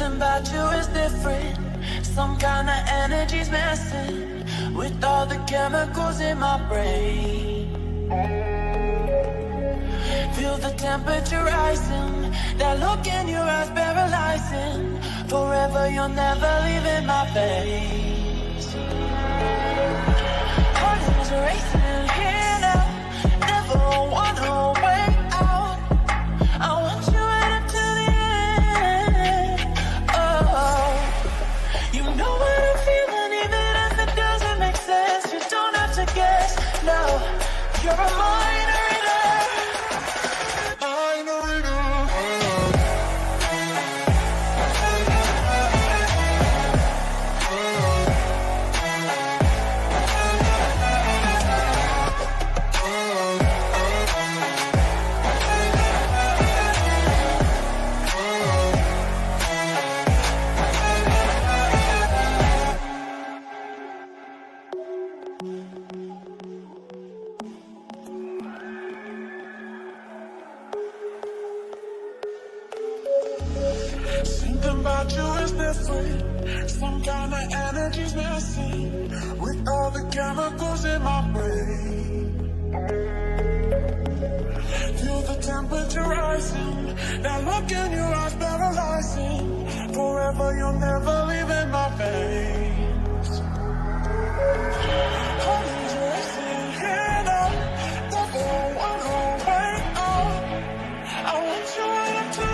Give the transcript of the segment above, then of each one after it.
Something about you is different. Some kind of energy's messing with all the chemicals in my brain. Feel the temperature rising. That look in your eyes paralyzing. Forever you're never leaving my face. Heart is racing here now. Never wanna wait out. I want you right up to the end. Oh, you know what I'm feeling, even if it doesn't make sense. You don't have to guess. No, you're a minor. Something about you is different. Some kind of energy's missing with all the chemicals in my brain. Feel the temperature rising. That look in your eyes paralyzing. Forever you'll never leave in my veins. Heart is racing here now. Never wanna wait out. I want you right up to the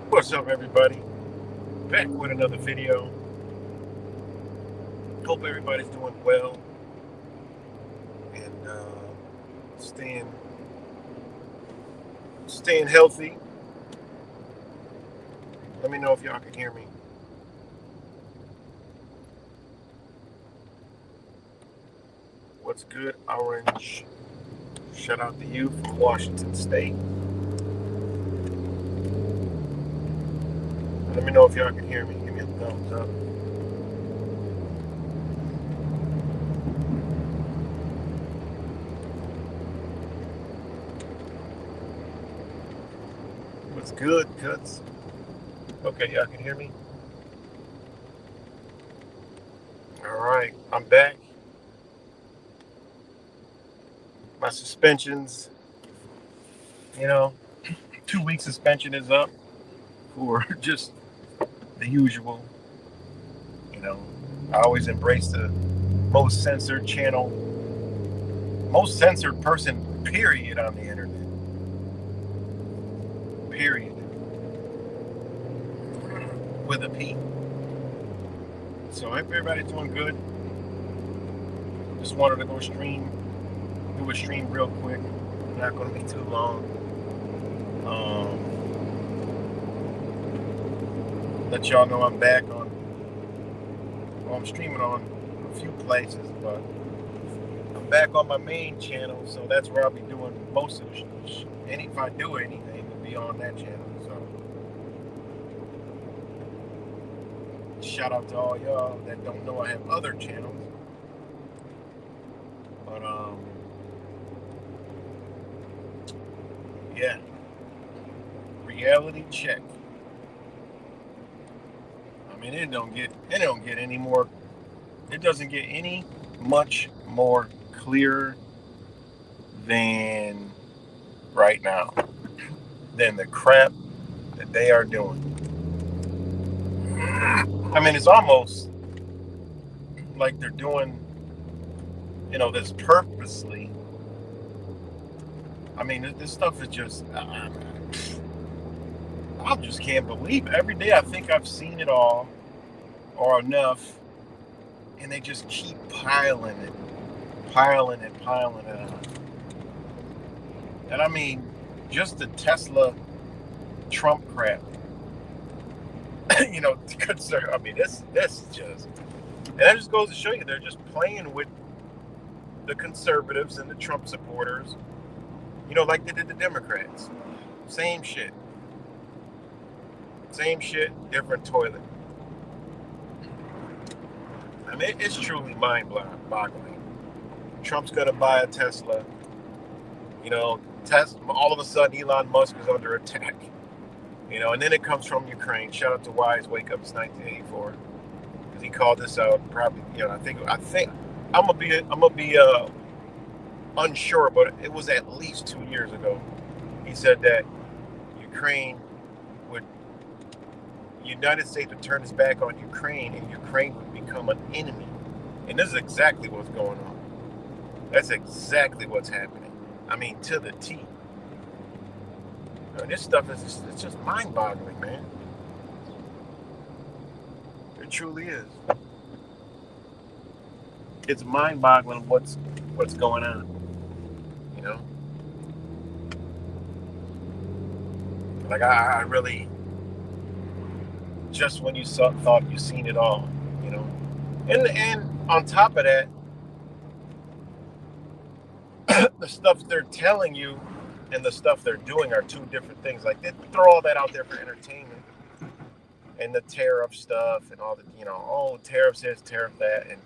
What's up, everybody? Back with another video. Hope everybody's doing well and staying healthy. Let me know if y'all can hear me. What's good, Orange? Shout out to you from Washington State. Let me know if y'all can hear me. Give me a thumbs up. What's good, Cuts? Okay, y'all can hear me? All right, I'm back. My suspensions, 2-week suspension is up for just the usual. I always embrace the most censored channel, most censored person, period, on the internet. Period. With a P. So I hope everybody's doing good. Just wanted to do a stream real quick. Not going to be too long. Let y'all know I'm back on. Well, I'm streaming on a few places, but I'm back on my main channel, so that's where I'll be doing most of the and if I do anything, it'll be on that channel. So shout out to all y'all that don't know I have other channels. But yeah, reality check. I mean, it don't get any more. It doesn't get any much more clearer than right now, than the crap that they are doing. I mean, it's almost like they're doing, this purposely. I mean, this stuff is just, I just can't believe it. Every day I think I've seen it all or enough, and they just keep piling it on. And I mean, just the Tesla Trump crap. Concern. I mean, this is just, and that just goes to show you they're just playing with the conservatives and the Trump supporters. Like they did the Democrats. Same shit, different toilet. I mean, it's truly mind-boggling. Trump's gonna buy a Tesla. All of a sudden Elon Musk is under attack. And then it comes from Ukraine. Shout out to Wise Wake Up, it's 1984, because he called this out. Probably, I think I'm gonna be unsure, but it was at least 2 years ago. He said that United States would turn its back on Ukraine, and Ukraine would become an enemy. And this is exactly what's going on. That's exactly what's happening. I mean, to the T. This stuff it's just mind-boggling, man. It truly is. It's mind-boggling what's going on. Like I really, just when you thought you seen it all, and on top of that, the stuff they're telling you and the stuff they're doing are two different things. Like they throw all that out there for entertainment, and the tariff stuff and all the, tariffs this, tariff that, and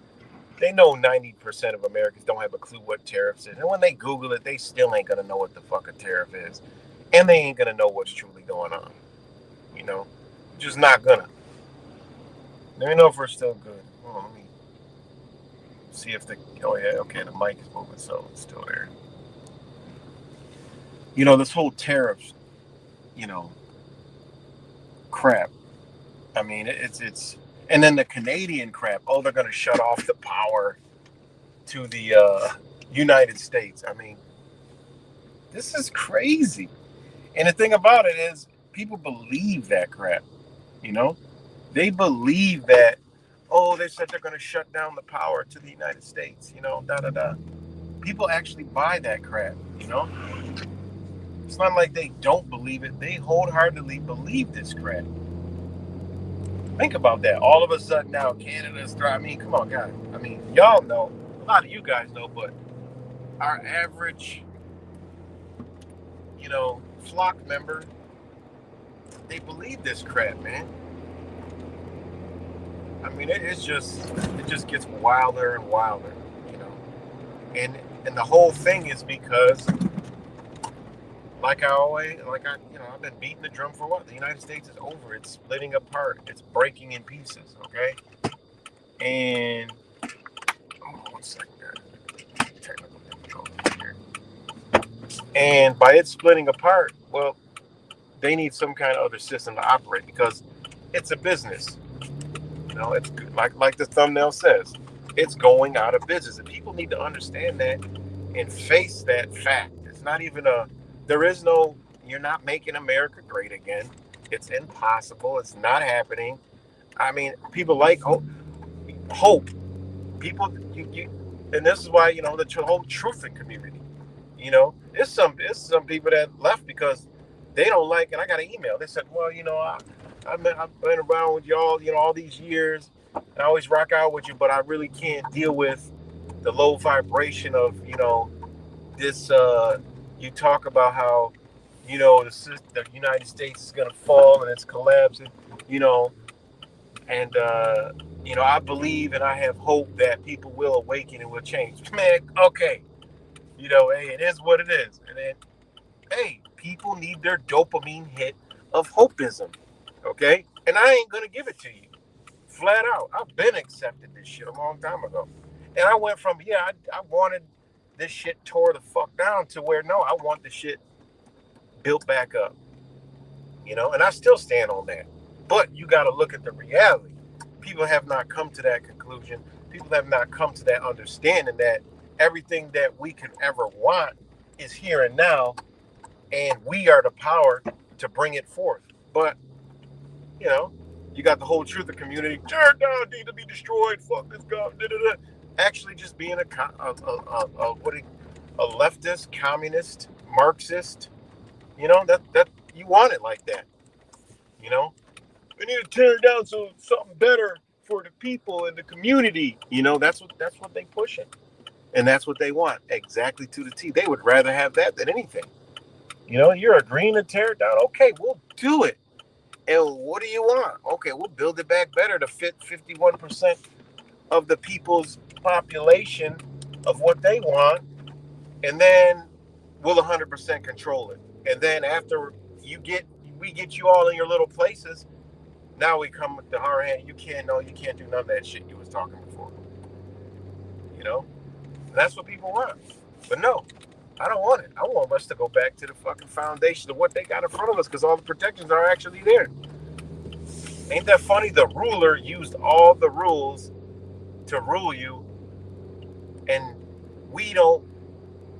they know 90% of Americans don't have a clue what tariffs is. And when they Google it, they still ain't gonna know what the fuck a tariff is, and they ain't gonna know what's truly going on. Just not gonna. Let me know if we're still good. Hold on, let me see if the mic is moving, so it's still there. This whole tariffs, crap. I mean, it's and then the Canadian crap. Oh, they're gonna shut off the power to the United States. I mean, this is crazy. And the thing about it is, people believe that crap. They believe that. Oh, they said they're gonna shut down the power to the United States. People actually buy that crap. It's not like they don't believe it. They wholeheartedly believe this crap. Think about that. All of a sudden now Canada's thriving. I mean, come on, guys. I mean, y'all know, a lot of you guys know, but our average, flock member, they believe this crap, man. I mean, it just gets wilder and wilder, And the whole thing is because, I've been beating the drum for a while. The United States is over. It's splitting apart. It's breaking in pieces, okay? And, one second, guys. Technical difficulties here. And by it splitting apart, well, they need some kind of other system to operate, because it's a business. It's like the thumbnail says, it's going out of business. And people need to understand that and face that fact. It's not even you're not making America great again. It's impossible. It's not happening. I mean, people like hope. People, and this is why, the whole truthing community, there's some people that left because they don't like, and I got an email. They said, well, I've been around with y'all, all these years. I always rock out with you, but I really can't deal with the low vibration of, this. You talk about how, the United States is going to fall and it's collapsing, and, I believe and I have hope that people will awaken and will change. Man, okay. Hey, it is what it is. And then, hey, people need their dopamine hit of hopeism. Okay? And I ain't going to give it to you. Flat out. I've been accepted this shit a long time ago. And I went from, I wanted this shit tore the fuck down to where, no, I want the shit built back up. You know, and I still stand on that. But you got to look at the reality. People have not come to that conclusion. People have not come to that understanding that everything that we could ever want is here and now, and we are the power to bring it forth. But, you know, you got the whole truth of community. Tear it down, need to be destroyed. Fuck this guy. Actually, just being a leftist, communist, Marxist. You know, that you want it like that. You know, we need to tear it down so something better for the people and the community. You know, that's what they pushing, and that's what they want, exactly to the T. They would rather have that than anything. You know, you're agreeing to tear it down. Okay, we'll do it. And what do you want? Okay, we'll build it back better to fit 51% of the people's population of what they want, and then we'll 100% control it. And then after we get you all in your little places, now we come with the hard hand. You can't do none of that shit you was talking before. You know, and that's what people want. But no, I don't want it. I want us to go back to the fucking foundation of what they got in front of us, because all the protections are actually there. Ain't that funny? The ruler used all the rules to rule you, and we don't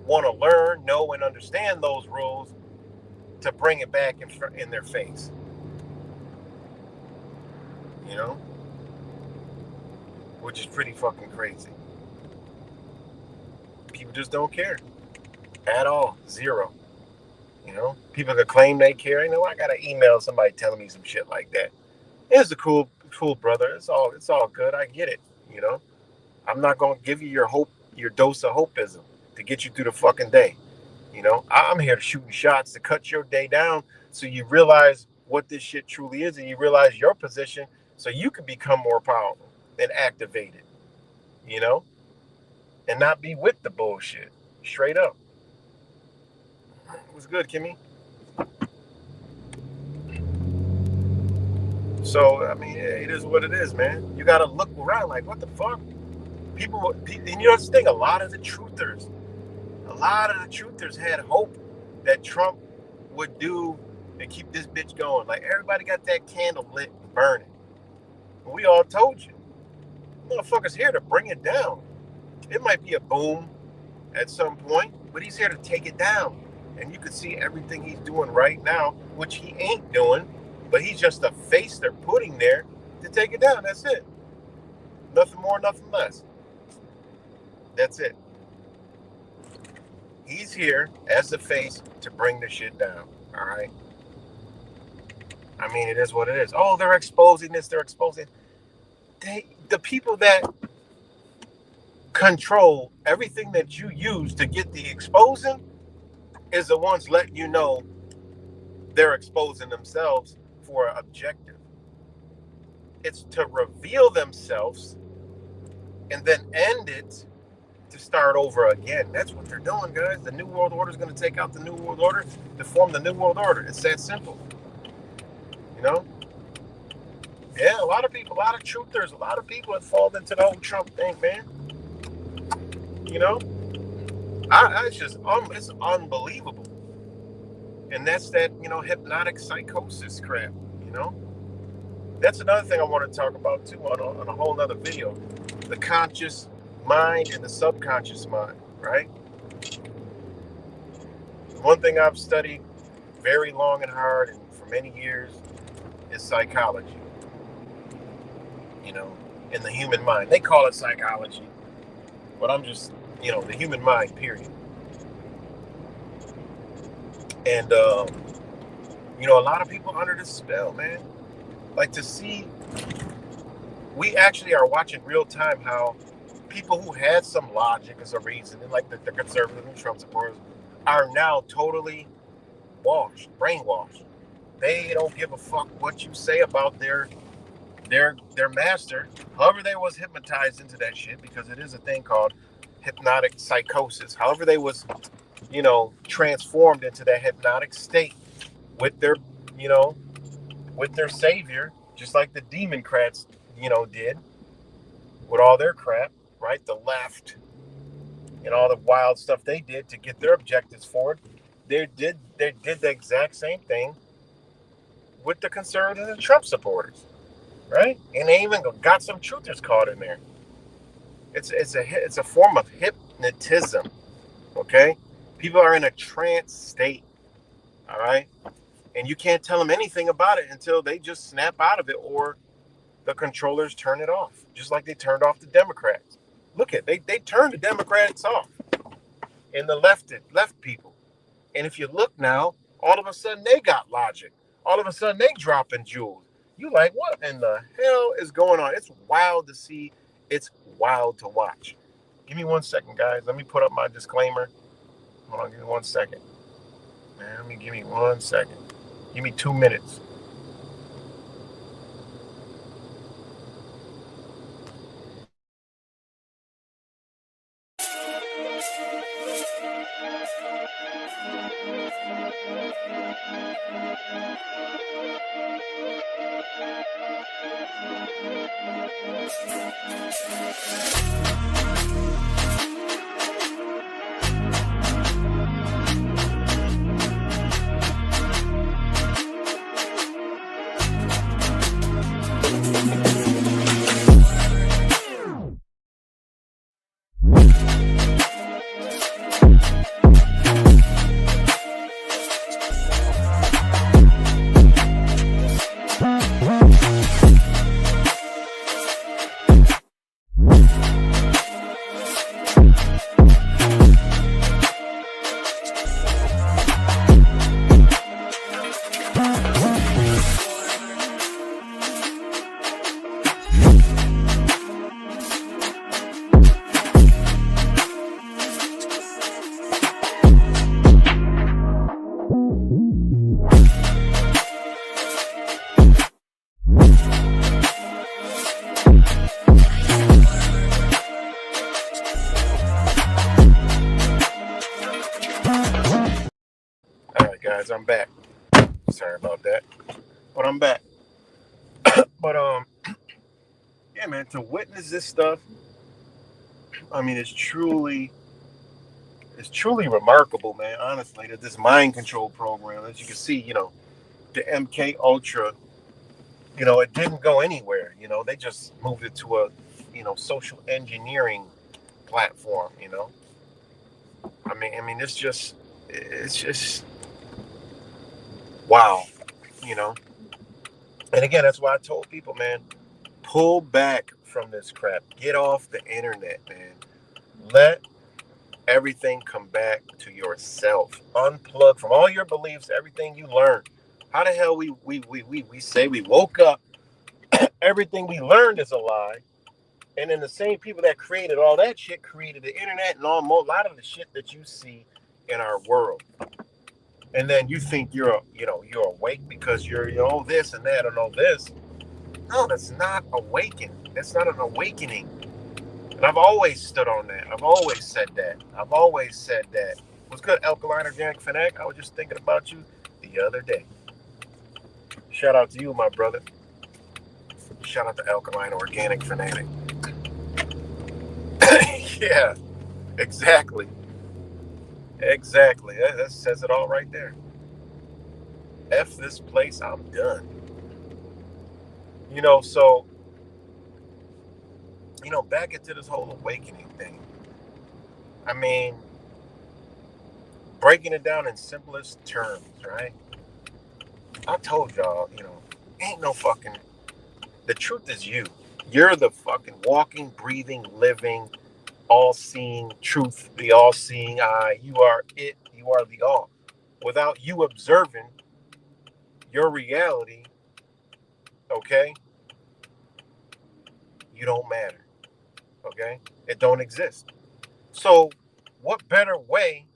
want to learn, know, and understand those rules to bring it back in their face. You know? Which is pretty fucking crazy. People just don't care. At all. Zero. You know? People that claim they care. You know, I got to email somebody telling me some shit like that. It's a cool brother. It's all good. I get it. You know? I'm not going to give you your dose of hopeism to get you through the fucking day. You know, I'm here to shooting shots to cut your day down so you realize what this shit truly is, and you realize your position so you can become more powerful and activated, you know, and not be with the bullshit. Straight up. What's good, Kimmy? So, I mean, it is what it is, man. You got to look around like, what the fuck? People, and you know, this thing, a lot of the truthers had hope that Trump would do and keep this bitch going. Like, everybody got that candle lit and burning. And we all told you, motherfucker's here to bring it down. It might be a boom at some point, but he's here to take it down. And you can see everything he's doing right now, which he ain't doing, but he's just a face they're putting there to take it down. That's it. Nothing more, nothing less. That's it. He's here as the face to bring the shit down. All right. I mean, it is what it is. Oh, they're exposing this. They're exposing. The people that control everything that you use to get the exposing is the ones letting you know they're exposing themselves for an objective. It's to reveal themselves and then end it to start over again. That's what they're doing, guys. The New World Order is going to take out the New World Order to form the New World Order. It's that simple. You know? Yeah, a lot of people, a lot of truthers, a lot of people have fallen into the whole Trump thing, man. You know? It's just, it's unbelievable. And that's that, you know, hypnotic psychosis crap, you know? That's another thing I want to talk about, too, on a whole nother video. The conscious mind and the subconscious mind, right? One thing I've studied very long and hard and for many years is psychology. You know, in the human mind. They call it psychology, but I'm just, you know, the human mind, period. And, you know, a lot of people under this spell, man. Like, to see, we actually are watching real time how people who had some logic as a reason, and like the conservative and Trump supporters, are now totally brainwashed. They don't give a fuck what you say about their master. However they was hypnotized into that shit, because it is a thing called hypnotic psychosis. However they was, you know, transformed into that hypnotic state with their, you know, with their savior, just like the Democrats, you know, did with all their crap, right? The left and all the wild stuff they did to get their objectives forward, they did the exact same thing with the conservative and Trump supporters, right? And they even got some truthers caught in there. It's a form of hypnotism, okay? People are in a trance state, all right? And you can't tell them anything about it until they just snap out of it, or the controllers turn it off, just like they turned off the Democrats. Look at they turned the Democrats off, and the left people. And if you look now, all of a sudden they got logic. All of a sudden they dropping jewels. You like, what in the hell is going on? It's wild to see. It's wild to watch. Give me 1 second, guys. Let me put up my disclaimer. Hold on, give me 1 second. Man, give me 1 second. Give me 2 minutes. Guys, I'm back. Sorry about that, but I'm back. But yeah, man, to witness this stuff, I mean, it's truly remarkable, man. Honestly, that this mind control program, as you can see, the MK Ultra, it didn't go anywhere. They just moved it to a, social engineering platform. I mean, it's just wow, And again, that's why I told people, man, pull back from this crap. Get off the internet, man. Let everything come back to yourself. Unplug from all your beliefs, everything you learned. How the hell we say we woke up, everything we learned is a lie. And then the same people that created all that shit created the internet and a lot of the shit that you see in our world. And then you think you're awake because you're this and that and all this. No, that's not awakening. That's not an awakening. And I've always stood on that. I've always said that. What's good, Alkaline Organic Fanatic? I was just thinking about you the other day. Shout out to you, my brother. Shout out to Alkaline Organic Fanatic. Yeah, exactly. Exactly. That says it all right there. F this place, I'm done. So, back into this whole awakening thing. I mean, breaking it down in simplest terms, right? I told y'all, ain't no fucking, the truth is you. You're the fucking walking, breathing, living, all-seeing truth, the all-seeing eye. You are it. You are the all. Without you observing your reality, okay, you don't matter, okay? It don't exist. So what better way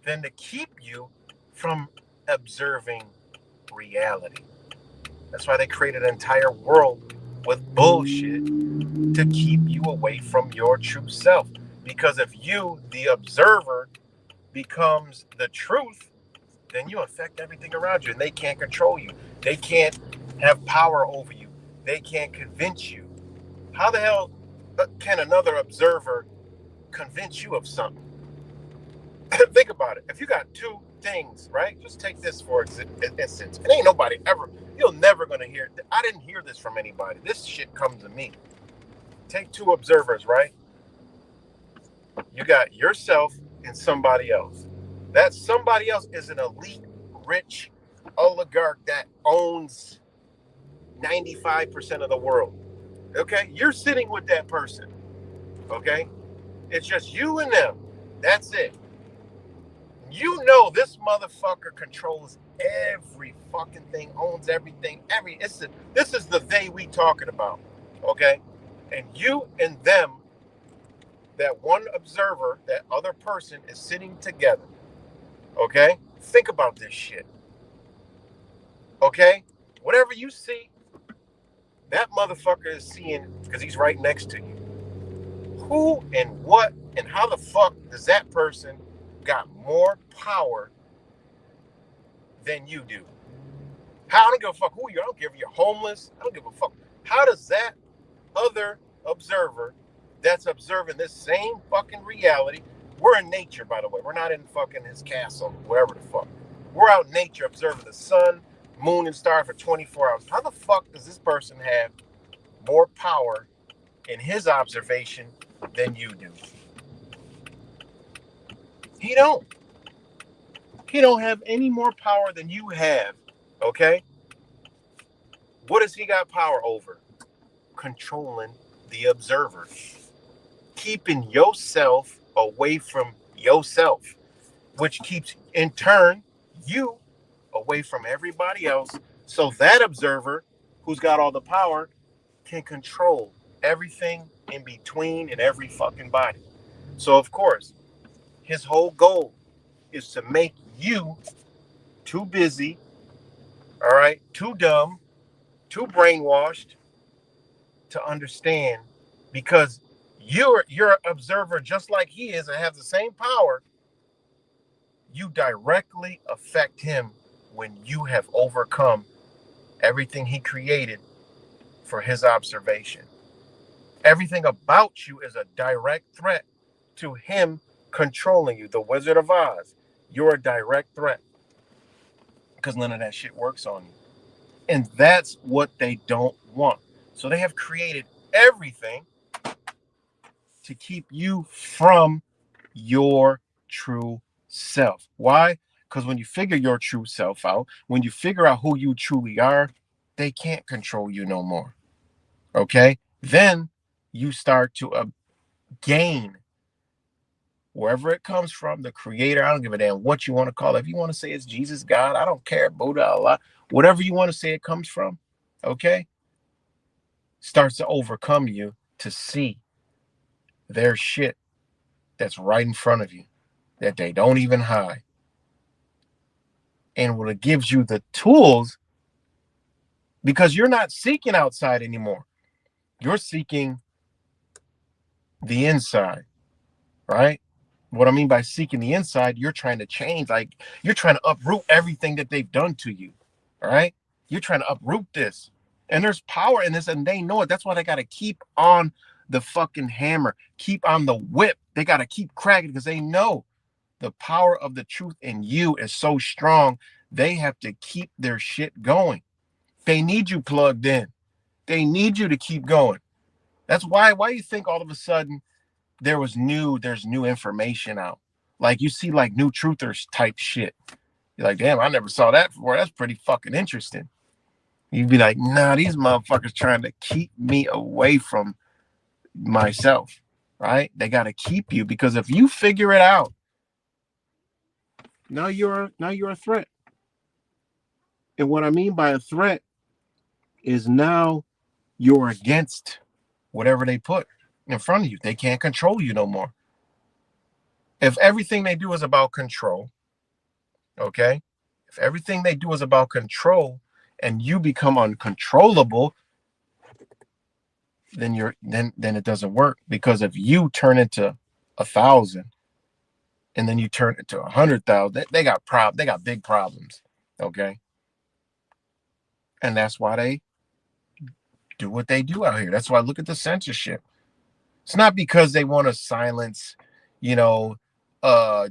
than to keep you from observing reality? That's why they created an entire world with bullshit to keep you away from your true self. Because if you, the observer, becomes the truth, then you affect everything around you, and they can't control you. They can't have power over you. They can't convince you. How the hell can another observer convince you of something. Think about it. If you got two things, right? Just take this for instance. It ain't nobody ever, you're never going to hear, I didn't hear this from anybody. This shit comes to me. Take two observers, right? You got yourself and somebody else. That somebody else is an elite, rich oligarch that owns 95% of the world. Okay? You're sitting with that person. Okay? It's just you and them. That's it. You know this motherfucker controls every fucking thing, owns everything. This is the they we talking about. Okay? And you and them, that one observer, that other person is sitting together. Okay? Think about this shit. Okay? Whatever you see, that motherfucker is seeing because he's right next to you. Who and what and how the fuck does that person got more power than you do? How? I don't give a fuck who you are. I don't care if you're homeless. I don't give a fuck. How does that other observer that's observing this same fucking reality, we're in nature, by the way. We're not in fucking his castle, wherever the fuck. We're out in nature observing the sun, moon, and stars for 24 hours. How the fuck does this person have more power in his observation than you do? He don't. He don't have any more power than you have, okay? What has he got power over? Controlling the observer. Keeping yourself away from yourself, which keeps, in turn, you away from everybody else. So that observer, who's got all the power, can control everything in between and every fucking body. So, of course, his whole goal is to make you too busy, all right, too dumb, too brainwashed to understand, because you're an observer just like he is and have the same power. You directly affect him when you have overcome everything he created for his observation. Everything about you is a direct threat to him controlling you. The Wizard of Oz, you're a direct threat because none of that shit works on you. And that's what they don't want. So they have created everything to keep you from your true self. Why? Because when you figure your true self out, when you figure out who you truly are, they can't control you no more. Okay? Then you start to gain wherever it comes from, the creator. I don't give a damn what you want to call it. If you want to say it's Jesus, God, I don't care. Buddha, Allah, whatever you want to say it comes from, okay? Starts to overcome you to see their shit that's right in front of you that they don't even hide. And when it gives you the tools, because you're not seeking outside anymore. You're seeking the inside, right? What I mean by seeking the inside, you're trying to change, like you're trying to uproot everything that they've done to you, all right? You're trying to uproot this. And there's power in this, and they know it. That's why they got to keep on the fucking hammer, keep on the whip. They got to keep cracking because they know the power of the truth in you is so strong. They have to keep their shit going. They need you plugged in. They need you to keep going. That's why you think all of a sudden there's new information out. Like you see like new truthers type shit. You're like, damn, I never saw that before. That's pretty fucking interesting. You'd be like, nah, these motherfuckers trying to keep me away from myself, right? They got to keep you, because if you figure it out, now you're a threat. And what I mean by a threat is now you're against whatever they put in front of you. They can't control you no more. If everything they do is about control, okay? If everything they do is about control and you become uncontrollable, then it doesn't work. Because if you turn into 1,000 and then you turn into 100,000, they got big problems, okay? And that's why they do what they do out here. That's why I look at the censorship. It's not because they want to silence, you know,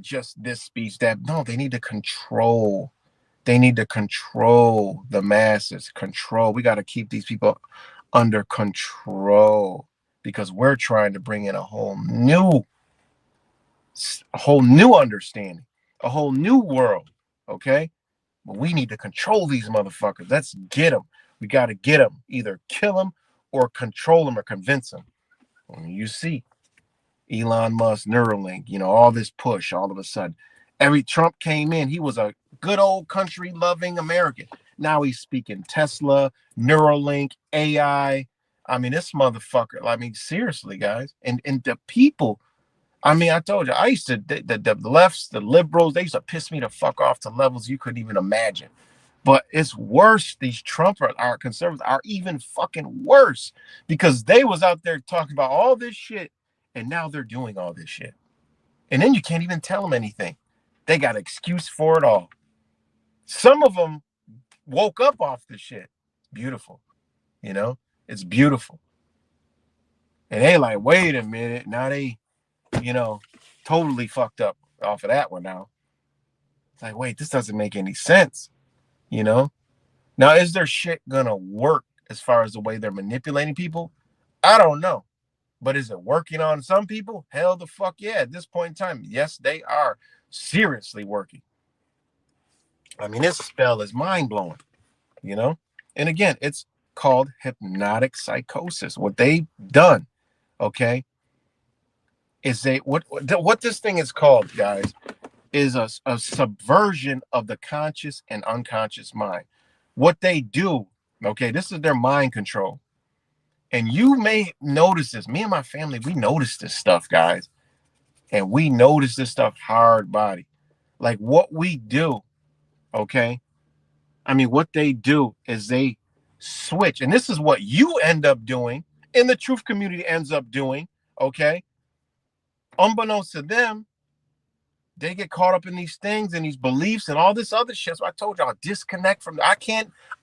just this speech. That no, they need to control. They need to control the masses. Control. We got to keep these people under control because we're trying to bring in a whole new understanding, a whole new world. Okay, but we need to control these motherfuckers. Let's get them. We got to get them. Either kill them or control them or convince them. And you see Elon Musk, Neuralink, all this push all of a sudden. Every Trump came in, he was a good old country loving American. Now he's speaking Tesla, Neuralink, AI. I mean, this motherfucker, seriously, guys. And the people, I told you, I used to, the lefts, the liberals, they used to piss me the fuck off to levels you couldn't even imagine. But it's worse. These Trump our conservatives are even fucking worse because they was out there talking about all this shit and now they're doing all this shit. And then you can't even tell them anything. They got an excuse for it all. Some of them woke up off the shit. Beautiful. It's beautiful. And they like, wait a minute. Now they, totally fucked up off of that one now. It's like, wait, this doesn't make any sense. Now, is their shit gonna work as far as the way they're manipulating people? I don't know. But is it working on some people? Hell the fuck yeah. At this point in time, yes, they are seriously working. This spell is mind-blowing, And again, it's called hypnotic psychosis. What they've done, okay, is what this thing is called, guys, is a subversion of the conscious and unconscious mind. What they do, okay, this is their mind control. And you may notice this. Me and my family, we notice this stuff, guys. And we notice this stuff hard body. Like what we do, okay? What they do is they switch. And this is what you end up doing and the truth community ends up doing, okay? Unbeknownst to them, they get caught up in these things and these beliefs and all this other shit. So I told y'all, disconnect from. I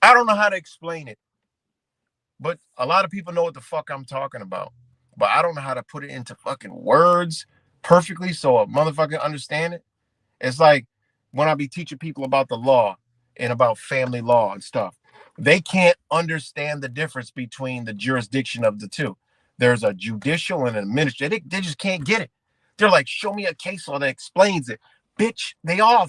don't know how to explain it. But a lot of people know what the fuck I'm talking about. But I don't know how to put it into fucking words perfectly so a motherfucker understand it. It's like when I be teaching people about the law and about family law and stuff. They can't understand the difference between the jurisdiction of the two. There's a judicial and an administrative. They just can't get it. They're like, show me a case law that explains it. Bitch, they all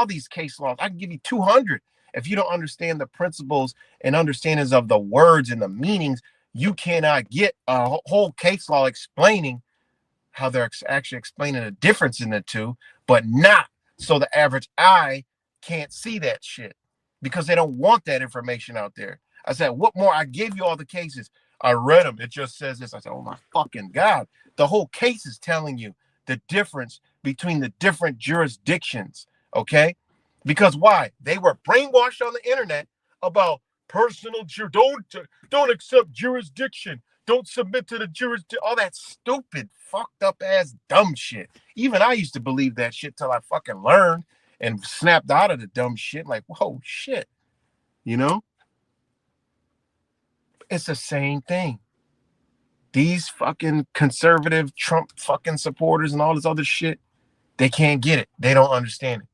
these case laws. I can give you 200. If you don't understand the principles and understandings of the words and the meanings, you cannot get a whole case law explaining how they're actually explaining the difference in the two, but not so the average eye can't see that shit because they don't want that information out there. I said, what more? I gave you all the cases. I read them. It just says this. I said, oh my fucking God. The whole case is telling you the difference between the different jurisdictions, okay? Because why? They were brainwashed on the internet about personal don't accept jurisdiction. Don't submit to the jurisdiction. All that stupid, fucked up ass dumb shit. Even I used to believe that shit till I fucking learned and snapped out of the dumb shit. Like, whoa, shit. It's the same thing. These fucking conservative Trump fucking supporters and all this other shit, they can't get it. They don't understand it.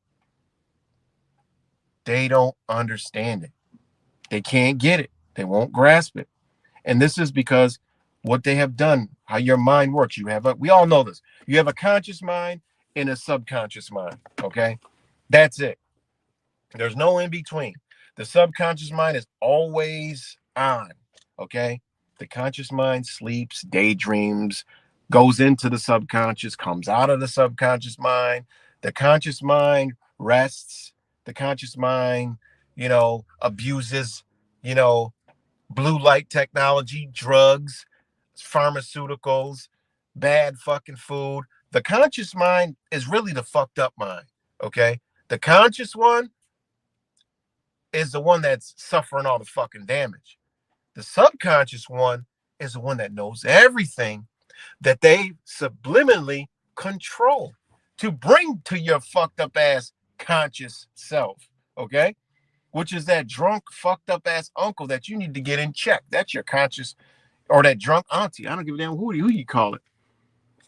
They don't understand it. They can't get it. They won't grasp it. And this is because what they have done, how your mind works. We all know this. You have a conscious mind and a subconscious mind, okay? That's it. There's no in between. The subconscious mind is always on, okay? The conscious mind sleeps, daydreams, goes into the subconscious, comes out of the subconscious mind. The conscious mind rests. The conscious mind, abuses, blue light technology, drugs, pharmaceuticals, bad fucking food. The conscious mind is really the fucked up mind, okay? The conscious one is the one that's suffering all the fucking damage. The subconscious one is the one that knows everything that they subliminally control to bring to your fucked up ass conscious self, okay? Which is that drunk, fucked up ass uncle that you need to get in check. That's your conscious, or that drunk auntie. I don't give a damn who you call it.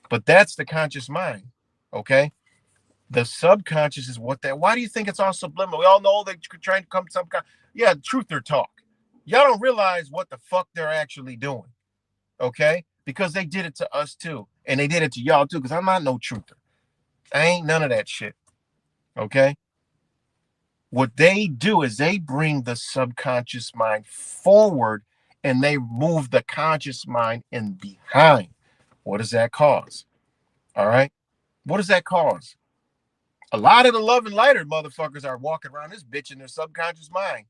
But that's the conscious mind. Okay. The subconscious is what that. Why do you think it's all subliminal? We all know they're trying to come to some kind. Yeah, truth or talk. Y'all don't realize what the fuck they're actually doing. Okay, because they did it to us too, and they did it to y'all too. Because I'm not no truther. I ain't none of that shit. Okay. What they do is they bring the subconscious mind forward, and they move the conscious mind in behind. What does that cause? All right. What does that cause? A lot of the love and lighter motherfuckers are walking around this bitch in their subconscious mind.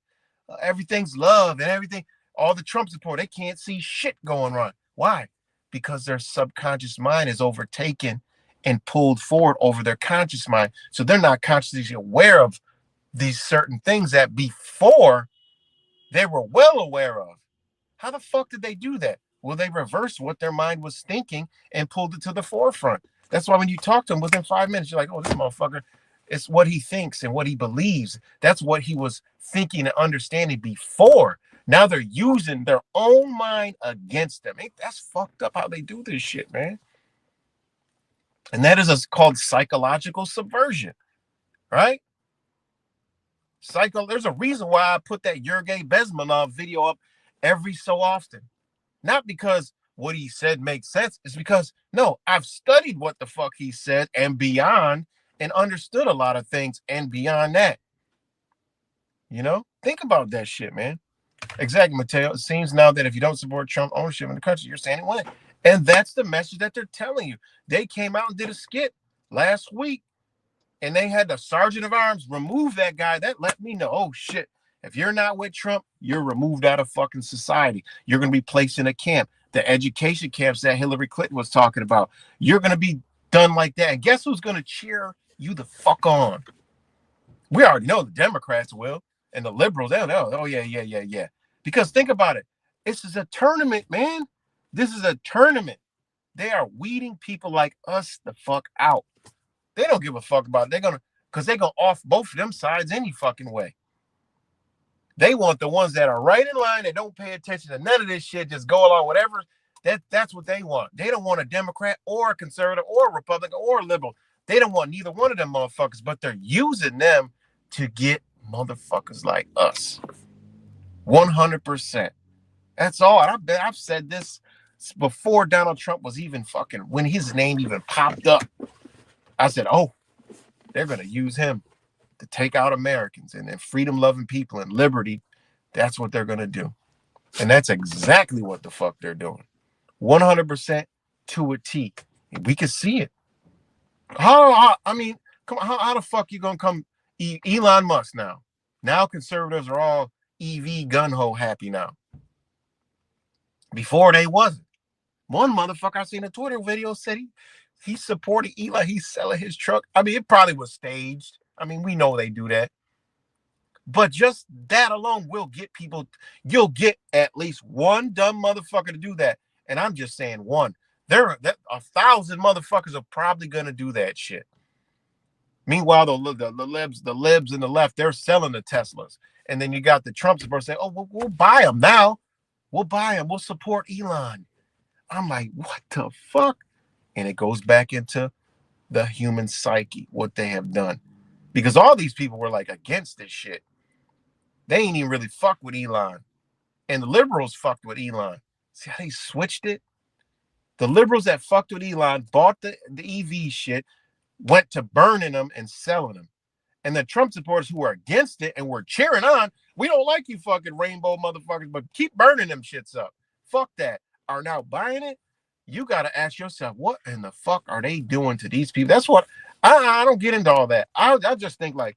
Everything's love and everything. All the Trump support, they can't see shit going on. Why? Because their subconscious mind is overtaken and pulled forward over their conscious mind. So they're not consciously aware of these certain things that before they were well aware of. How the fuck did they do that? Well, they reversed what their mind was thinking and pulled it to the forefront. That's why when you talk to him within 5 minutes, you're like, oh, this motherfucker, it's what he thinks and what he believes. That's what he was thinking and understanding before. Now they're using their own mind against them. That's fucked up how they do this shit, man. And that is called psychological subversion, right? There's a reason why I put that Yurgay Bezmenov video up every so often. Not because what he said makes sense. It's because, no, I've studied what the fuck he said and beyond and understood a lot of things and beyond that. You know? Think about that shit, man. Exactly, Mateo. It seems now that if you don't support Trump ownership in the country, you're standing with it. And that's the message that they're telling you. They came out and did a skit last week, and they had the sergeant of arms remove that guy. That let me know, oh, shit. If you're not with Trump, you're removed out of fucking society. You're going to be placed in a camp. The education camps that Hillary Clinton was talking about. You're going to be done like that. And guess who's going to cheer you the fuck on? We already know the Democrats will. And the liberals, they'll know. Oh, yeah. Because think about it. This is a tournament, man. This is a tournament. They are weeding people like us the fuck out. They don't give a fuck about it. Because they're going to off both of them sides any fucking way. They want the ones that are right in line, that don't pay attention to none of this shit, just go along whatever. That's what they want. They don't want a Democrat or a conservative or a Republican or a liberal. They don't want neither one of them motherfuckers, but they're using them to get motherfuckers like us. 100%. That's all. I've said this before Donald Trump was even fucking, when his name even popped up. I said, oh, they're going to use him to take out Americans and then freedom-loving people and liberty. That's what they're going to do. And that's exactly what the fuck they're doing. 100% to a T. We can see it. How the fuck you going to come Elon Musk now? Now conservatives are all EV gun-ho happy now. Before they wasn't. One motherfucker I seen a Twitter video said he supported Elon. He's selling his truck. I mean, it probably was staged. I mean, we know they do that. But just that alone will get people, you'll get at least one dumb motherfucker to do that. And I'm just saying one. 1,000 motherfuckers are probably going to do that shit. Meanwhile, the libs and the left, they're selling the Teslas. And then you got the Trump supporters saying, oh, we'll buy them now. We'll buy them. We'll support Elon. I'm like, what the fuck? And it goes back into the human psyche, what they have done. Because all these people were like against this shit. They ain't even really fuck with Elon. And the liberals fucked with Elon. See how they switched it? The liberals that fucked with Elon bought the EV shit, went to burning them and selling them. And the Trump supporters who are against it and were cheering on, we don't like you fucking rainbow motherfuckers, but keep burning them shits up. Fuck that. Are now buying it. You got to ask yourself, what in the fuck are they doing to these people? That's what I don't get into all that. I just think like,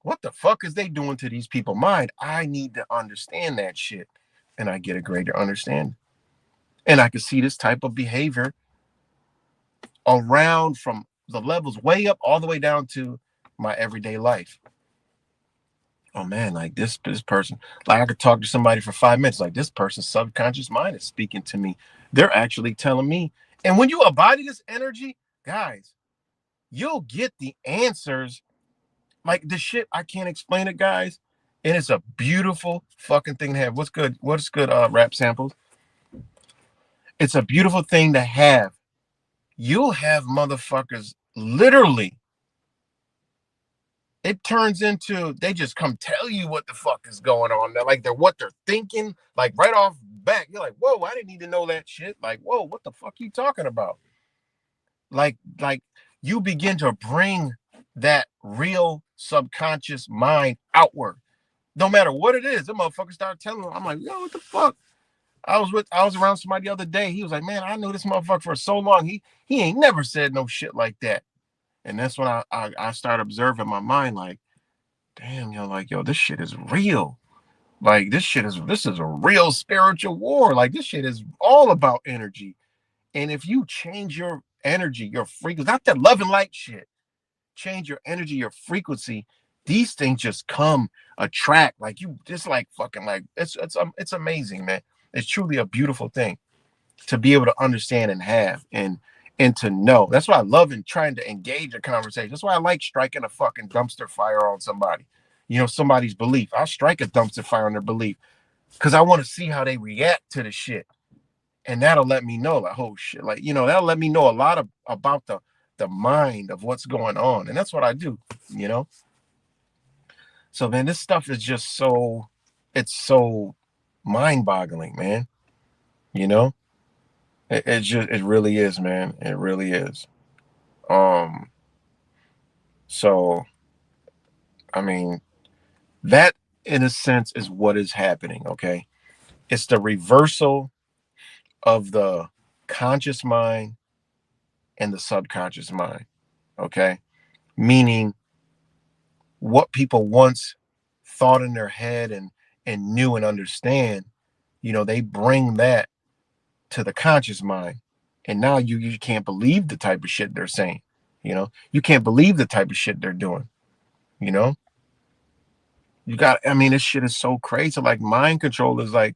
what the fuck is they doing to these people's mind? I need to understand that shit. And I get a greater understanding. And I can see this type of behavior around from the levels way up all the way down to my everyday life. Oh man, like this person, like I could talk to somebody for 5 minutes, like this person's subconscious mind is speaking to me. They're actually telling me. And when you embody this energy, guys, you'll get the answers. Like the shit, I can't explain it, guys. And it's a beautiful fucking thing to have. What's good rap samples? It's a beautiful thing to have. you'll have motherfuckers literally, it turns into they just come tell you what the fuck is going on. They're what they're thinking, like right off back. You're like, whoa, I didn't need to know that shit. Like, whoa, what the fuck you talking about? Like you begin to bring that real subconscious mind outward. No matter what it is, the motherfucker start telling them. I'm like, yo, what the fuck? I was around somebody the other day. He was like, man, I knew this motherfucker for so long. He ain't never said no shit like that. And that's when I start observing my mind, like, damn, yo, this shit is real. Like this is a real spiritual war. Like this shit is all about energy. And if you change your energy, your frequency, not that love and light shit, change your energy, your frequency, these things just come attract. Like you just like fucking like it's amazing, man. It's truly a beautiful thing to be able to understand and have and to know. That's why I love and trying to engage a conversation. That's why I like striking a fucking dumpster fire on somebody. Somebody's belief. I'll strike a dumpster fire on their belief because I want to see how they react to the shit. And that'll let me know, like, oh shit, like, that'll let me know a lot about the mind of what's going on. And that's what I do, So man, this stuff is just it's so mind-boggling, man. It really is, man. It really is. So I mean, that in a sense is what is happening. Okay. It's the reversal of the conscious mind and the subconscious mind. Okay. Meaning what people once thought in their head and knew and understand, they bring that to the conscious mind. And now you can't believe the type of shit they're saying. You can't believe the type of shit they're doing. This shit is so crazy. Like mind control is like,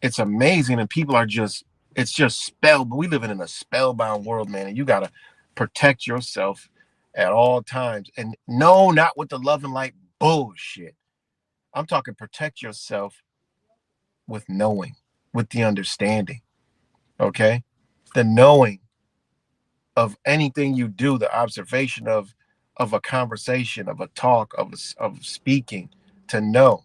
it's amazing. And people are it's just spellbound. We live in a spellbound world, man. And you got to protect yourself at all times. And no, not with the love and light bullshit. I'm talking protect yourself with knowing, with the understanding. Okay. The knowing of anything you do, the observation of a conversation, of a talk, of speaking, to know,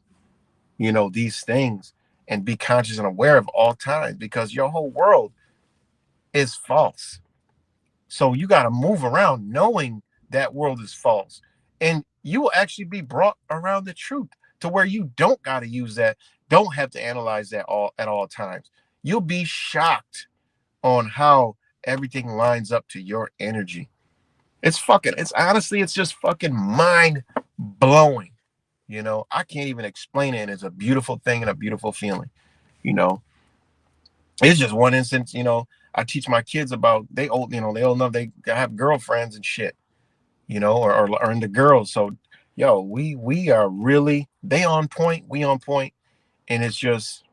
these things and be conscious and aware of all times, because your whole world is false. So you got to move around knowing that world is false, and you will actually be brought around the truth to where you don't got to use that, don't have to analyze that at all times. You'll be shocked on how everything lines up to your energy. It's just fucking mind blowing. I can't even explain it. It's a beautiful thing and a beautiful feeling. It's just one instance. I teach my kids about they old enough, they have girlfriends and shit, or into girls. So, we are really, they on point, we on point, and it's just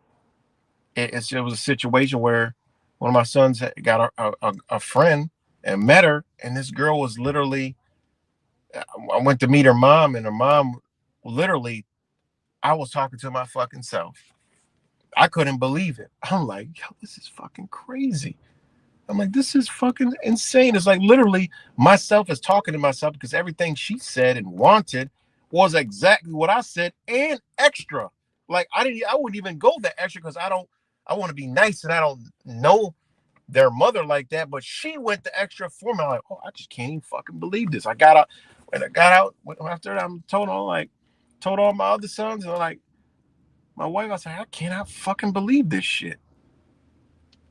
it was a situation where one of my sons got a friend and met her, and this girl was literally, I went to meet her mom, and her mom literally, I was talking to my fucking self. I couldn't believe it. I'm like, yo, this is fucking crazy. I'm like, this is fucking insane. It's like literally myself is talking to myself, because everything she said and wanted was exactly what I said and extra. Like I wouldn't even go that extra, because I want to be nice, and I don't know their mother like that, but she went the extra for me. I'm like, oh, I just can't even fucking believe this. I got out after that, I'm told all my other sons, and like my wife, I was like, I cannot fucking believe this shit.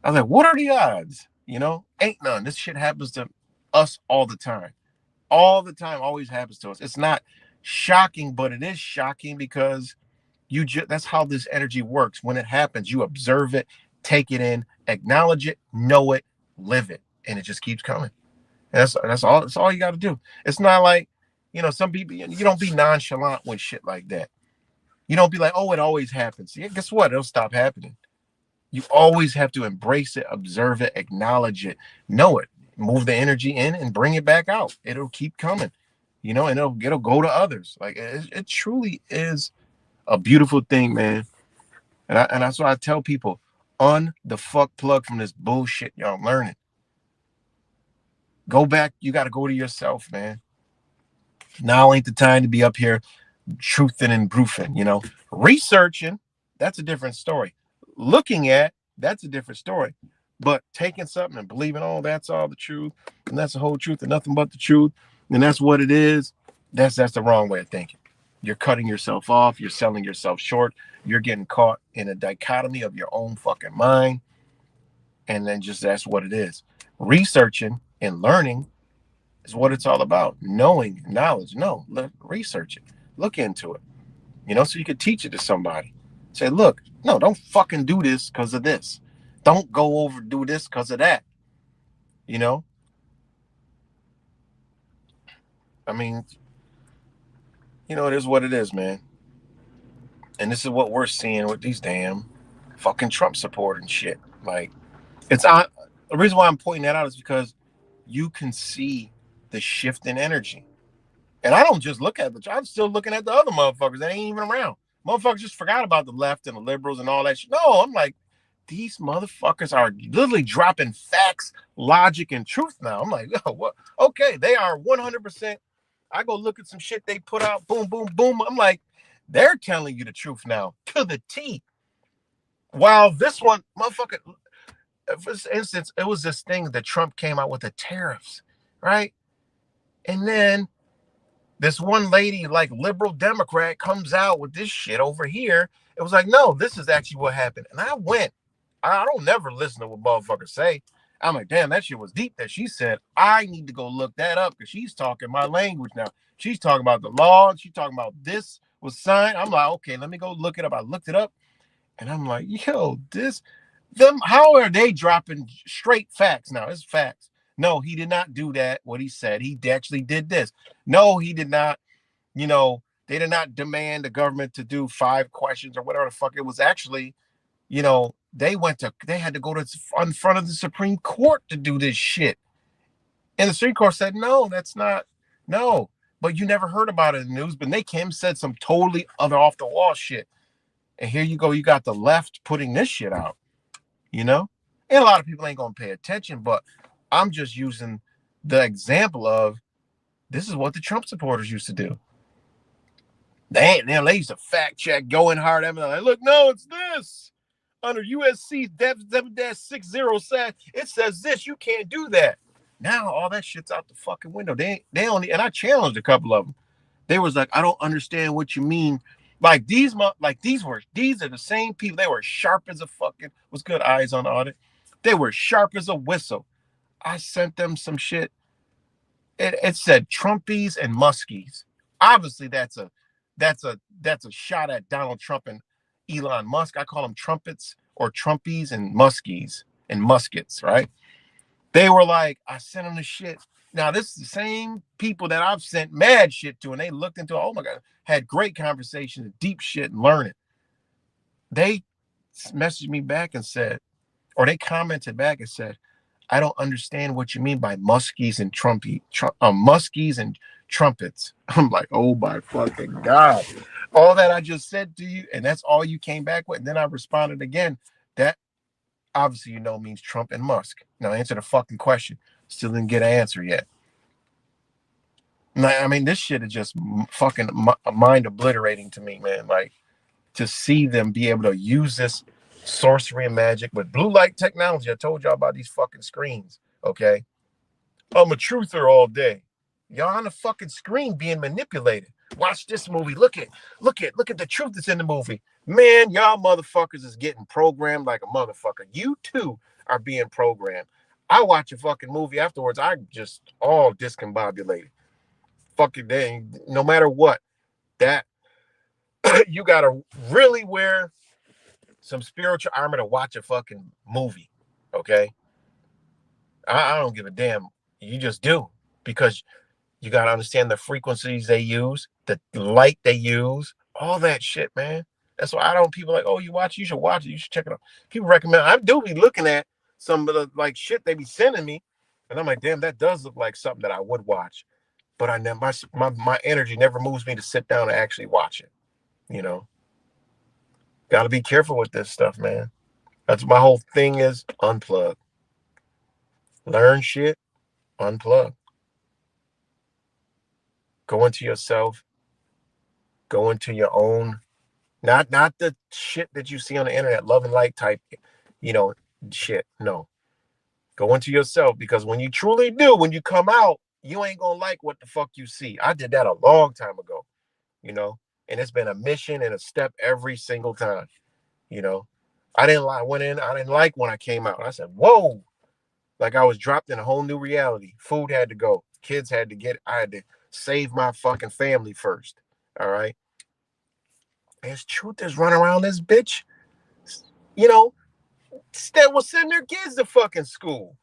I was like, what are the odds? Ain't none. This shit happens to us all the time. All the time, always happens to us. It's not shocking, but it is shocking, because that's how this energy works. When it happens, you observe it, take it in, acknowledge it, know it, live it, and it just keeps coming. And that's all you got to do. It's not like, some people, you don't be nonchalant with shit like that. You don't be like, oh, it always happens. Yeah, guess what? It'll stop happening. You always have to embrace it, observe it, acknowledge it, know it, move the energy in and bring it back out. It'll keep coming, and it'll go to others. Like it truly is a beautiful thing, man. And that's why I tell people, the fuck plug from this bullshit y'all learning. Go back. You got to go to yourself, man. Now ain't the time to be up here truthing and proofing, researching, that's a different story. Looking at, that's a different story. But taking something and believing, oh, that's all the truth, and that's the whole truth and nothing but the truth, and that's what it is, that's the wrong way of thinking. You're cutting yourself off, you're selling yourself short, you're getting caught in a dichotomy of your own fucking mind, and then just that's what it is. Researching and learning is what it's all about. Knowing, knowledge, research it, look into it, so you could teach it to somebody. Say, look, no, don't fucking do this because of this. Don't go over do this because of that. I mean, it is what it is, man. And this is what we're seeing with these damn fucking Trump support and shit. Like, it's the reason why I'm pointing that out is because you can see the shift in energy. And I don't just look at it, I'm still looking at the other motherfuckers that ain't even around. Motherfuckers just forgot about the left and the liberals and all that shit. No, I'm like, these motherfuckers are literally dropping facts, logic, and truth now. I'm like, yo, what? Okay, they are 100%. I go look at some shit they put out, boom, boom, boom. I'm like, they're telling you the truth now to the T. While this one, motherfucker, for instance, it was this thing that Trump came out with the tariffs, right? And then this one lady, like liberal Democrat, comes out with this shit over here. It was like, no, this is actually what happened. And I don't never listen to what motherfuckers say. I'm like, damn, that shit was deep that she said. I need to go look that up because she's talking my language now. She's talking about the law. She's talking about this was signed. I'm like, okay, let me go look it up. I looked it up and I'm like, yo, how are they dropping straight facts now? It's facts. No, he did not do that. What he said, he actually did this. No, he did not. They did not demand the government to do 5 questions or whatever the fuck it was. Actually, they had to go in front of the Supreme Court to do this shit. And the Supreme Court said, no, that's not, no. But you never heard about it in the news. But Nick Kim said some totally other off the wall shit. And here you go, you got the left putting this shit out, And a lot of people ain't going to pay attention, but I'm just using the example of this is what the Trump supporters used to do. They used to fact check, going hard, everything. Like, look, no, it's this. Under USC 7-60 it says this. You can't do that. Now all that shit's out the fucking window. They only, and I challenged a couple of them. They was like, I don't understand what you mean. Like these are the same people. They were sharp as a fucking, what's good, eyes on audit. They were sharp as a whistle. I sent them some shit. It said Trumpies and Muskies. Obviously, that's a shot at Donald Trump and Elon Musk. I call them trumpets or Trumpies and Muskies and muskets, right? They were like, I sent them the shit. Now, this is the same people that I've sent mad shit to, and they looked into, oh my God, had great conversations, deep shit, and learning. They messaged me back and said, or they commented back and said, I don't understand what you mean by muskies and muskies and trumpets. I'm like, oh my fucking God. All that I just said to you, and that's all you came back with. And then I responded again. That obviously means Trump and Musk. Now answer the fucking question. Still didn't get an answer yet. I mean, this shit is just fucking mind obliterating to me, man. Like, to see them be able to use this sorcery and magic with blue light technology. I told y'all about these fucking screens, okay? I'm a truther all day. Y'all on the fucking screen being manipulated. Watch this movie. Look at the truth that's in the movie. Man, y'all motherfuckers is getting programmed like a motherfucker. You too are being programmed. I watch a fucking movie afterwards. I just all discombobulated. Fucking dang, no matter what, that you gotta really wear some spiritual armor to watch a fucking movie, okay? I don't give a damn. You just do, because you got to understand the frequencies they use, the light they use, all that shit, man. That's why people like, oh, you should watch it. You should check it out. People recommend. I do be looking at some of the like shit they be sending me, and I'm like, damn, that does look like something that I would watch. But I never, my energy never moves me to sit down and actually watch it. Got to be careful with this stuff, man. That's my whole thing is unplug. Learn shit. Unplug. Go into yourself. Go into your own, not the shit that you see on the internet, love and light type, you know, shit. No. Go into yourself, because when you truly do, when you come out, you ain't gonna like what the fuck you see. I did that a long time ago, you know, and it's been a mission and a step every single time, you know. I didn't like when I came out. I said, whoa, like I was dropped in a whole new reality. Food had to go, kids had to get, I had to save my fucking family first. All right. There's truth is running around this bitch, you know, that will send their kids to fucking school.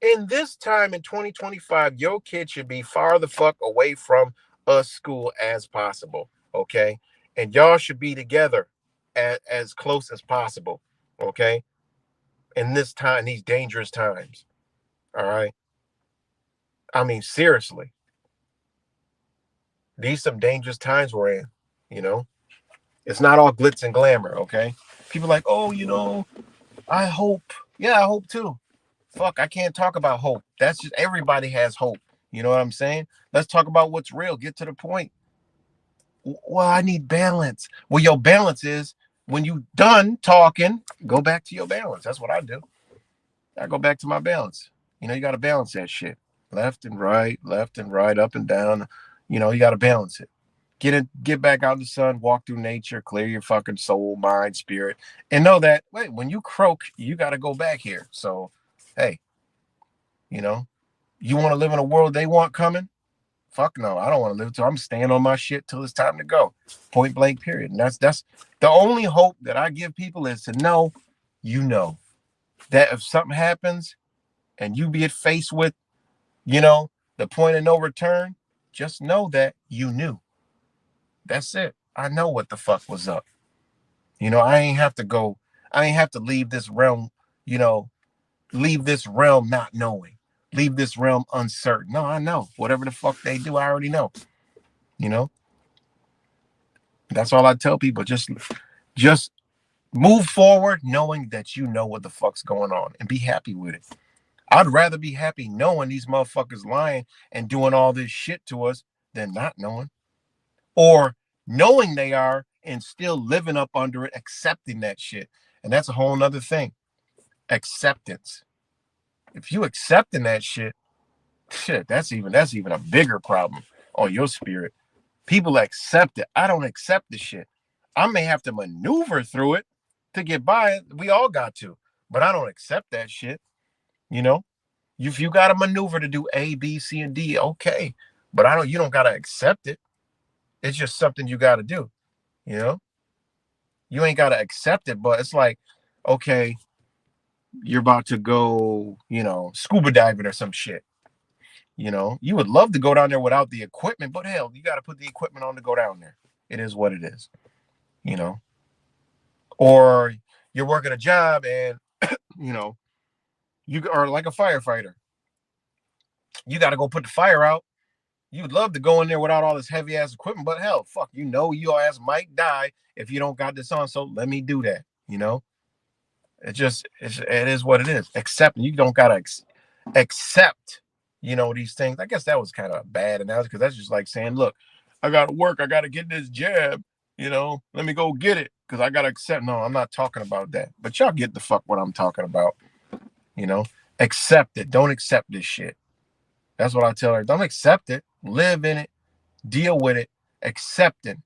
In this time in 2025, your kid should be far the fuck away from a school as possible. Okay. And y'all should be together as close as possible. Okay. In this time, these dangerous times. All right. I mean, seriously, these some dangerous times we're in, you know. It's not all glitz and glamour. Okay. People like, oh, you know, I hope. Yeah, I hope too. Fuck, I can't talk about hope. That's just, everybody has hope. You know what I'm saying? Let's talk about what's real. Get to the point. Well, I need balance. Well, your balance is when you done talking, go back to your balance. That's what I do. I go back to my balance. You know, you got to balance that shit. Left and right, up and down. You know, you got to balance it. Get back out in the sun, walk through nature, clear your fucking soul, mind, spirit, and know that, wait, when you croak, you got to go back here. So, hey, you know, you want to live in a world they want coming? Fuck no, I don't want to live till I'm staying on my shit till it's time to go. Point blank, period. And that's the only hope that I give people is to know, you know, that if something happens and you be faced with, you know, the point of no return, just know that you knew. That's it. I know what the fuck was up. You know, I ain't have to leave this realm, you know, leave this realm not knowing, leave this realm uncertain. No, I know. Whatever the fuck they do, I already know. You know? That's all I tell people. Just move forward knowing that you know what the fuck's going on and be happy with it. I'd rather be happy knowing these motherfuckers lying and doing all this shit to us than not knowing. Or knowing they are and still living up under it, accepting that shit. And that's a whole nother thing. Acceptance. If you accepting that shit, that's even a bigger problem on your spirit. People accept it. I don't accept the shit. I may have to maneuver through it to get by. We all got to, but I don't accept that shit. You know, if you got to maneuver to do A, B, C, and D, okay, but you don't got to accept it. It's just something you got to do. You know, you ain't got to accept it, but it's like, okay, you're about to go, you know, scuba diving or some shit. You know, you would love to go down there without the equipment, but hell, you got to put the equipment on to go down there. It is what it is, you know. Or you're working a job and, you know, you are like a firefighter. You got to go put the fire out. You'd love to go in there without all this heavy ass equipment, but hell, fuck, you know, your ass might die if you don't got this on. So let me do that, you know. It is what it is. Accept. You don't gotta accept, you know, these things. I guess that was kind of a bad analogy because that's just like saying, look, I gotta work, I gotta get this jab, you know, let me go get it because I gotta accept. No, I'm not talking about that. But y'all get the fuck what I'm talking about, you know. Accept it. Don't accept this shit. That's what I tell her. Don't accept it. Live in it. Deal with it. Accepting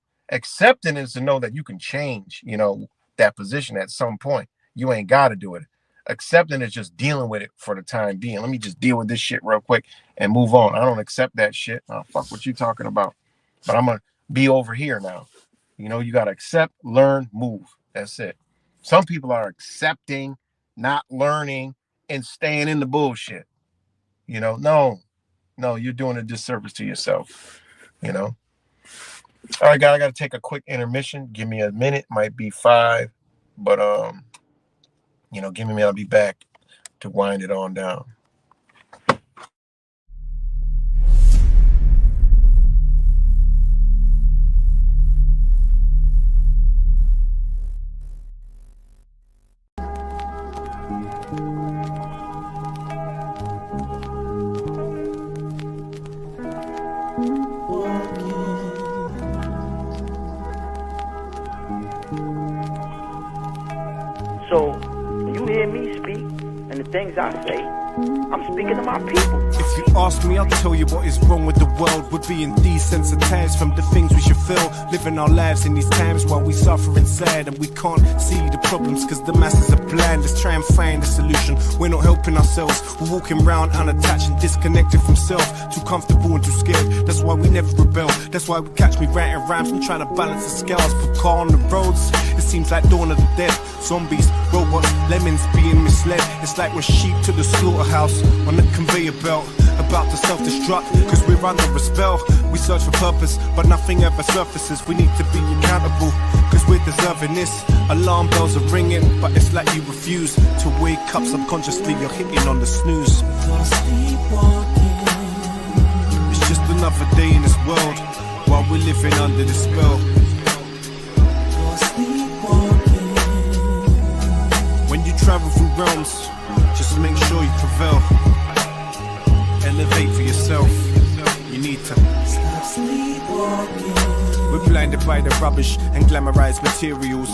is to know that you can change, you know, that position at some point. You ain't got to do it. Accepting is just dealing with it for the time being. Let me just deal with this shit real quick and move on. I don't accept that shit. Oh, fuck what you talking about. But I'm going to be over here now. You know, you got to accept, learn, move. That's it. Some people are accepting, not learning, and staying in the bullshit. You know, no, you're doing a disservice to yourself. You know. All right, guys, I got to take a quick intermission. Give me a minute. Might be 5. But, you know, give me a minute. I'll be back to wind it on down. things I say, I'm speaking to my people. If you ask me, I'll tell you what is wrong with the world. We're being desensitized from the things we should feel. Living our lives in these times while we suffer inside, and we can't see the problems because the masses are blind. Let's try and find a solution. We're not helping ourselves. We're walking around unattached and disconnected from self. Too comfortable and too scared. That's why we never rebel. That's why we catch me writing rhymes and trying to balance the scales. Put car on the roads. It seems like dawn of the dead. Zombies, robots, lemons being misled. It's like we're sheep to the slaughterhouse on the conveyor belt, about to self-destruct because we're under a spell. We search for purpose, but nothing ever surfaces. We need to be accountable because we're deserving this. Alarm bells are ringing, but it's like you refuse to wake up. Subconsciously you're hitting on the snooze. It's just another day in this world while we're living under the spell. When you travel through realms, just make sure you prevail. Elevate for yourself. You need to stop sleepwalking. We're blinded by the rubbish and glamorized materials.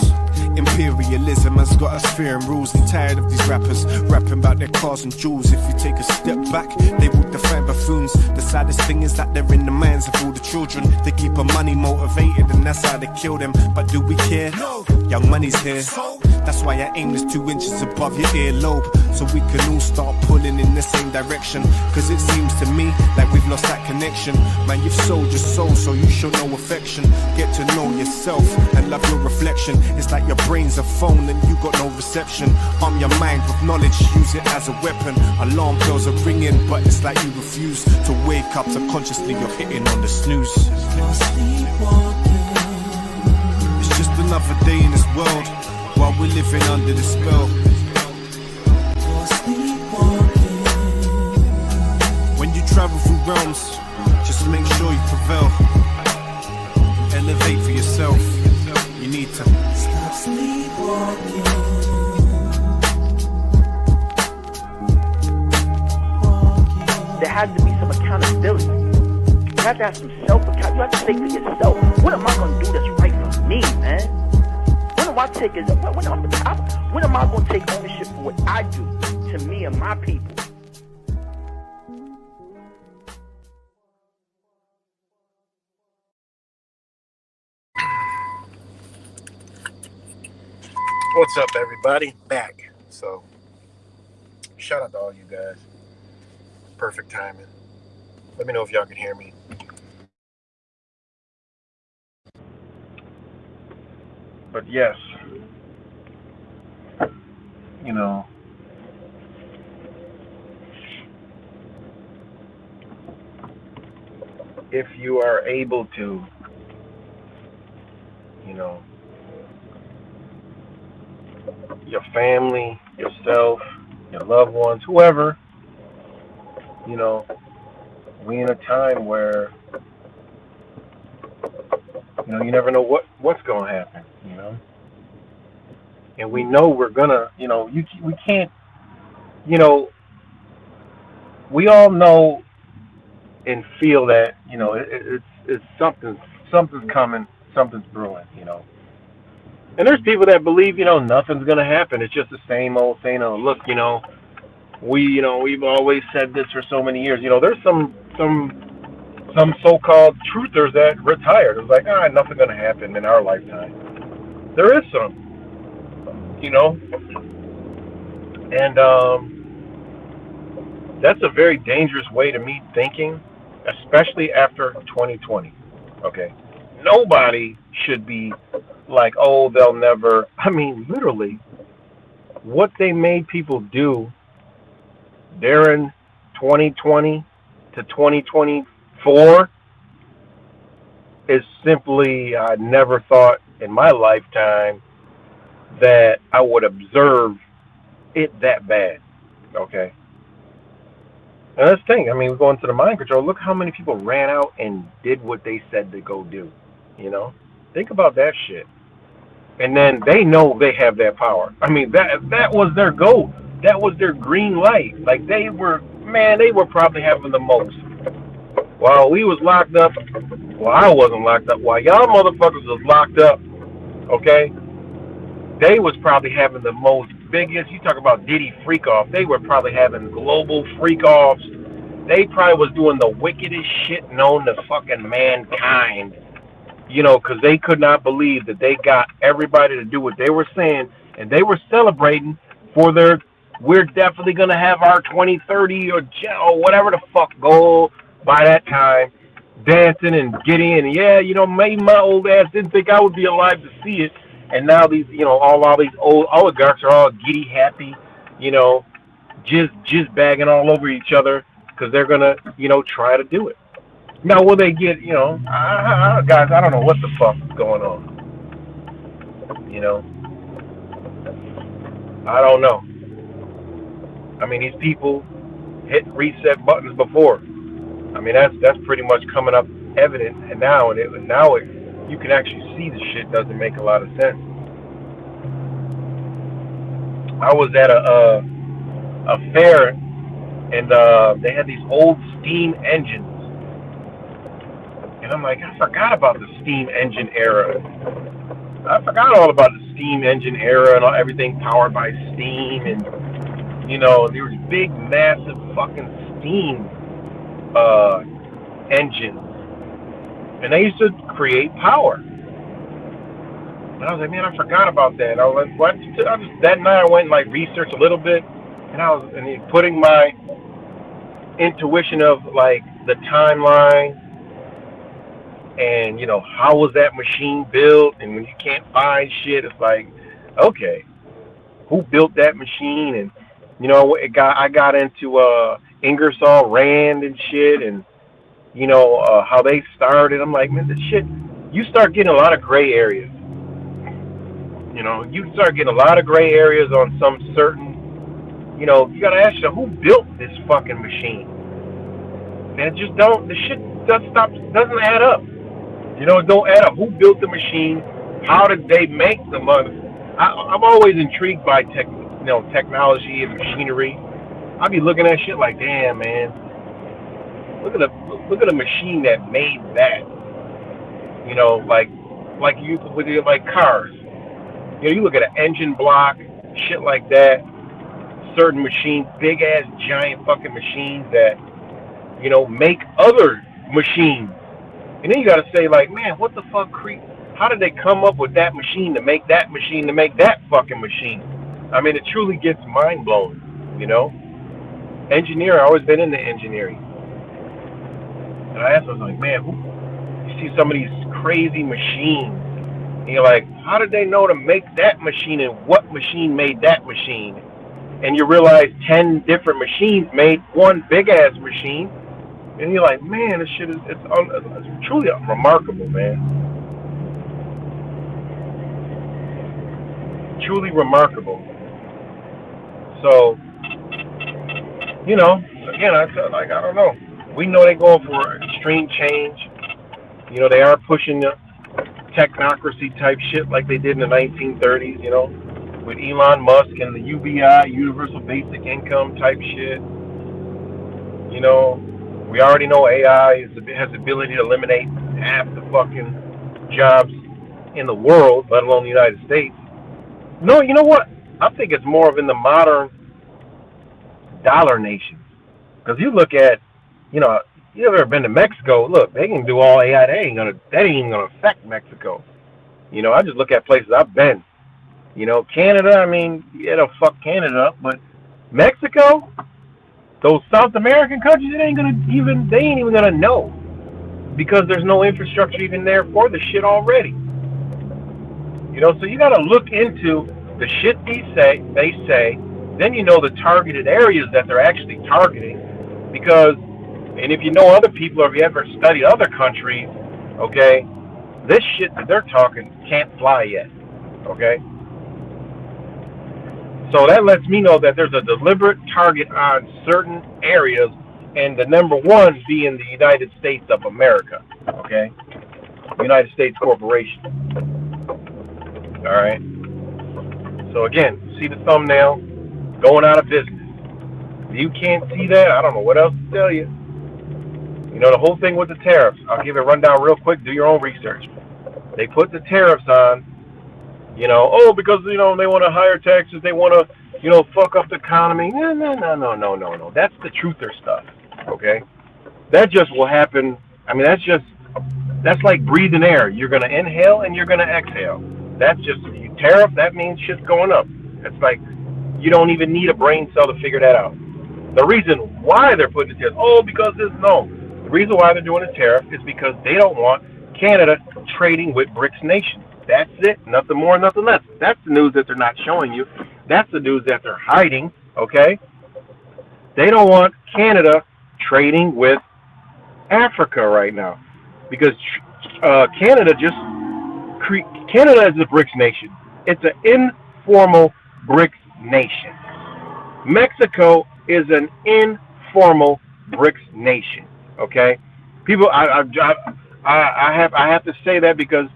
Imperialism has got us fearing rules. I'm tired of these rappers rapping about their cars and jewels. If you take a step back, they will define buffoons. The saddest thing is that they're in the minds of all the children. They keep our money motivated and that's how they kill them. But do we care? No. Young money's here. That's why our aim is 2 inches above your earlobe, so we can all start pulling in the same direction. Cause it seems to me like we've lost that connection. Man, you've sold your soul, so you show no affection. Get to know yourself and love your reflection. It's like your brain's a phone and you got no reception. Arm your mind with knowledge, use it as a weapon. Alarm bells are ringing, but it's like you refuse to wake up. Subconsciously you're hitting on the snooze. It's just another day in this world while we're living under the spell. When you travel through realms, just make sure you prevail. Elevate for yourself. You need to stop sleepwalking. There has to be some accountability. You have to have some self-accountability. You have to say to yourself, what am I going to do that's right for me, man? When am I going to take ownership for what I do to me and my people? What's up, everybody? Back. So, shout out to all you guys. Perfect timing. Let me know if y'all can hear me. But yes, you know, if you are able to, you know, your family, yourself, your loved ones, whoever, you know, we in a time where, you know, you never know what's going to happen, you know. And we know we're going to, you know, we can't, you know, we all know and feel that, you know, it's something's coming, something's brewing, you know. And there's people that believe, you know, nothing's going to happen. It's just the same old saying, oh, look, you know, we've always said this for so many years. You know, there's some so-called truthers that retired. It's like, nothing's going to happen in our lifetime. There is some, you know. And that's a very dangerous way to me thinking, especially after 2020. Okay. Nobody should be like, oh, they'll never. I mean, literally, what they made people do during 2020 to 2024 is simply, I never thought in my lifetime that I would observe it that bad. Okay. And that's the thing. I mean, we're going to the mind control. Look how many people ran out and did what they said to go do. You know? Think about that shit. And then they know they have that power. I mean, that was their goal. That was their green light. Like, they were probably having the most. While we was locked up, well, I wasn't locked up. While y'all motherfuckers was locked up, okay, they was probably having the most biggest. You talk about Diddy freak off. They were probably having global freak offs. They probably was doing the wickedest shit known to fucking mankind. You know, because they could not believe that they got everybody to do what they were saying, and they were celebrating for their, we're definitely going to have our 2030 or whatever the fuck goal by that time, dancing and getting in. Yeah, you know, maybe my old ass didn't think I would be alive to see it. And now these, you know, all these old oligarchs are all giddy happy, you know, just bagging all over each other because they're going to, you know, try to do it. Now, will they get, you know, guys, I don't know what the fuck is going on. You know? I don't know. I mean, these people hit reset buttons before. I mean, that's pretty much coming up evident, and now you can actually see the shit doesn't make a lot of sense. I was at a fair, and they had these old steam engines. And I'm like, I forgot about the steam engine era. I forgot all about the steam engine era and everything powered by steam. And, you know, there was big, massive fucking steam engines. And they used to create power. And I was like, man, I forgot about that. I was like, what? That night I went and like researched a little bit. And I was putting my intuition of like the timeline. And, you know, how was that machine built? And when you can't find shit, it's like, okay, who built that machine? And, you know, I got into Ingersoll Rand and shit, and, you know, how they started. I'm like, man, this shit, you start getting a lot of gray areas. You know, you start getting a lot of gray areas on some certain, you know, you got to ask yourself, who built this fucking machine? And the shit doesn't add up. You know, it don't add up. Who built the machine? How did they make the money? I'm always intrigued by technology and machinery. I be looking at shit like, damn, man. Look at a machine that made that. You know, like you with like cars. You know, you look at an engine block, shit like that. Certain machines, big ass giant fucking machines that, you know, make other machines. And then you got to say, like, man, what the fuck? How did they come up with that machine to make that machine to make that fucking machine? I mean, it truly gets mind blowing, you know? Engineering, I've always been into engineering. And I was like, man, you see some of these crazy machines. And you're like, how did they know to make that machine and what machine made that machine? And you realize 10 different machines made one big ass machine. And you're like, man, this shit it's truly remarkable, man. Truly remarkable. So, you know, again, I don't know. We know they're going for extreme change. You know, they are pushing the technocracy type shit like they did in the 1930s, you know, with Elon Musk and the UBI, Universal Basic Income type shit. You know, we already know AI has the ability to eliminate half the fucking jobs in the world, let alone the United States. No, you know what? I think it's more of in the modern dollar nations. Because you look at, you know, you ever been to Mexico? Look, they can do all AI. That ain't even gonna affect Mexico. You know, I just look at places I've been. You know, Canada. I mean, yeah, they'll fuck Canada up, but Mexico. Those South American countries, they ain't even gonna know, because there's no infrastructure even there for the shit already. You know, so you gotta look into the shit they say, then you know the targeted areas that they're actually targeting, because, and if you know other people or if you ever studied other countries, okay, this shit that they're talking can't fly yet, okay? So that lets me know that there's a deliberate target on certain areas, and the number one being the United States of America, okay? United States Corporation. All right? So again, see the thumbnail, going out of business. If you can't see that, I don't know what else to tell you. You know, the whole thing with the tariffs, I'll give it a rundown real quick, do your own research. They put the tariffs on, you know, because, you know, they want to higher taxes, they want to fuck up the economy. No. That's the truther stuff. Okay, that just will happen. I mean, that's like breathing air. You're gonna inhale and you're gonna exhale. That's just tariff. That means shit's going up. It's like you don't even need a brain cell to figure that out. The reason why they're putting the tariff, because the reason why they're doing a tariff is because they don't want Canada trading with BRICS nations. That's it. Nothing more, nothing less. That's the news that they're not showing you. That's the news that they're hiding. Okay? They don't want Canada trading with Africa right now because Canada is a BRICS nation. It's an informal BRICS nation. Mexico is an informal BRICS nation. Okay, people, I have to say that because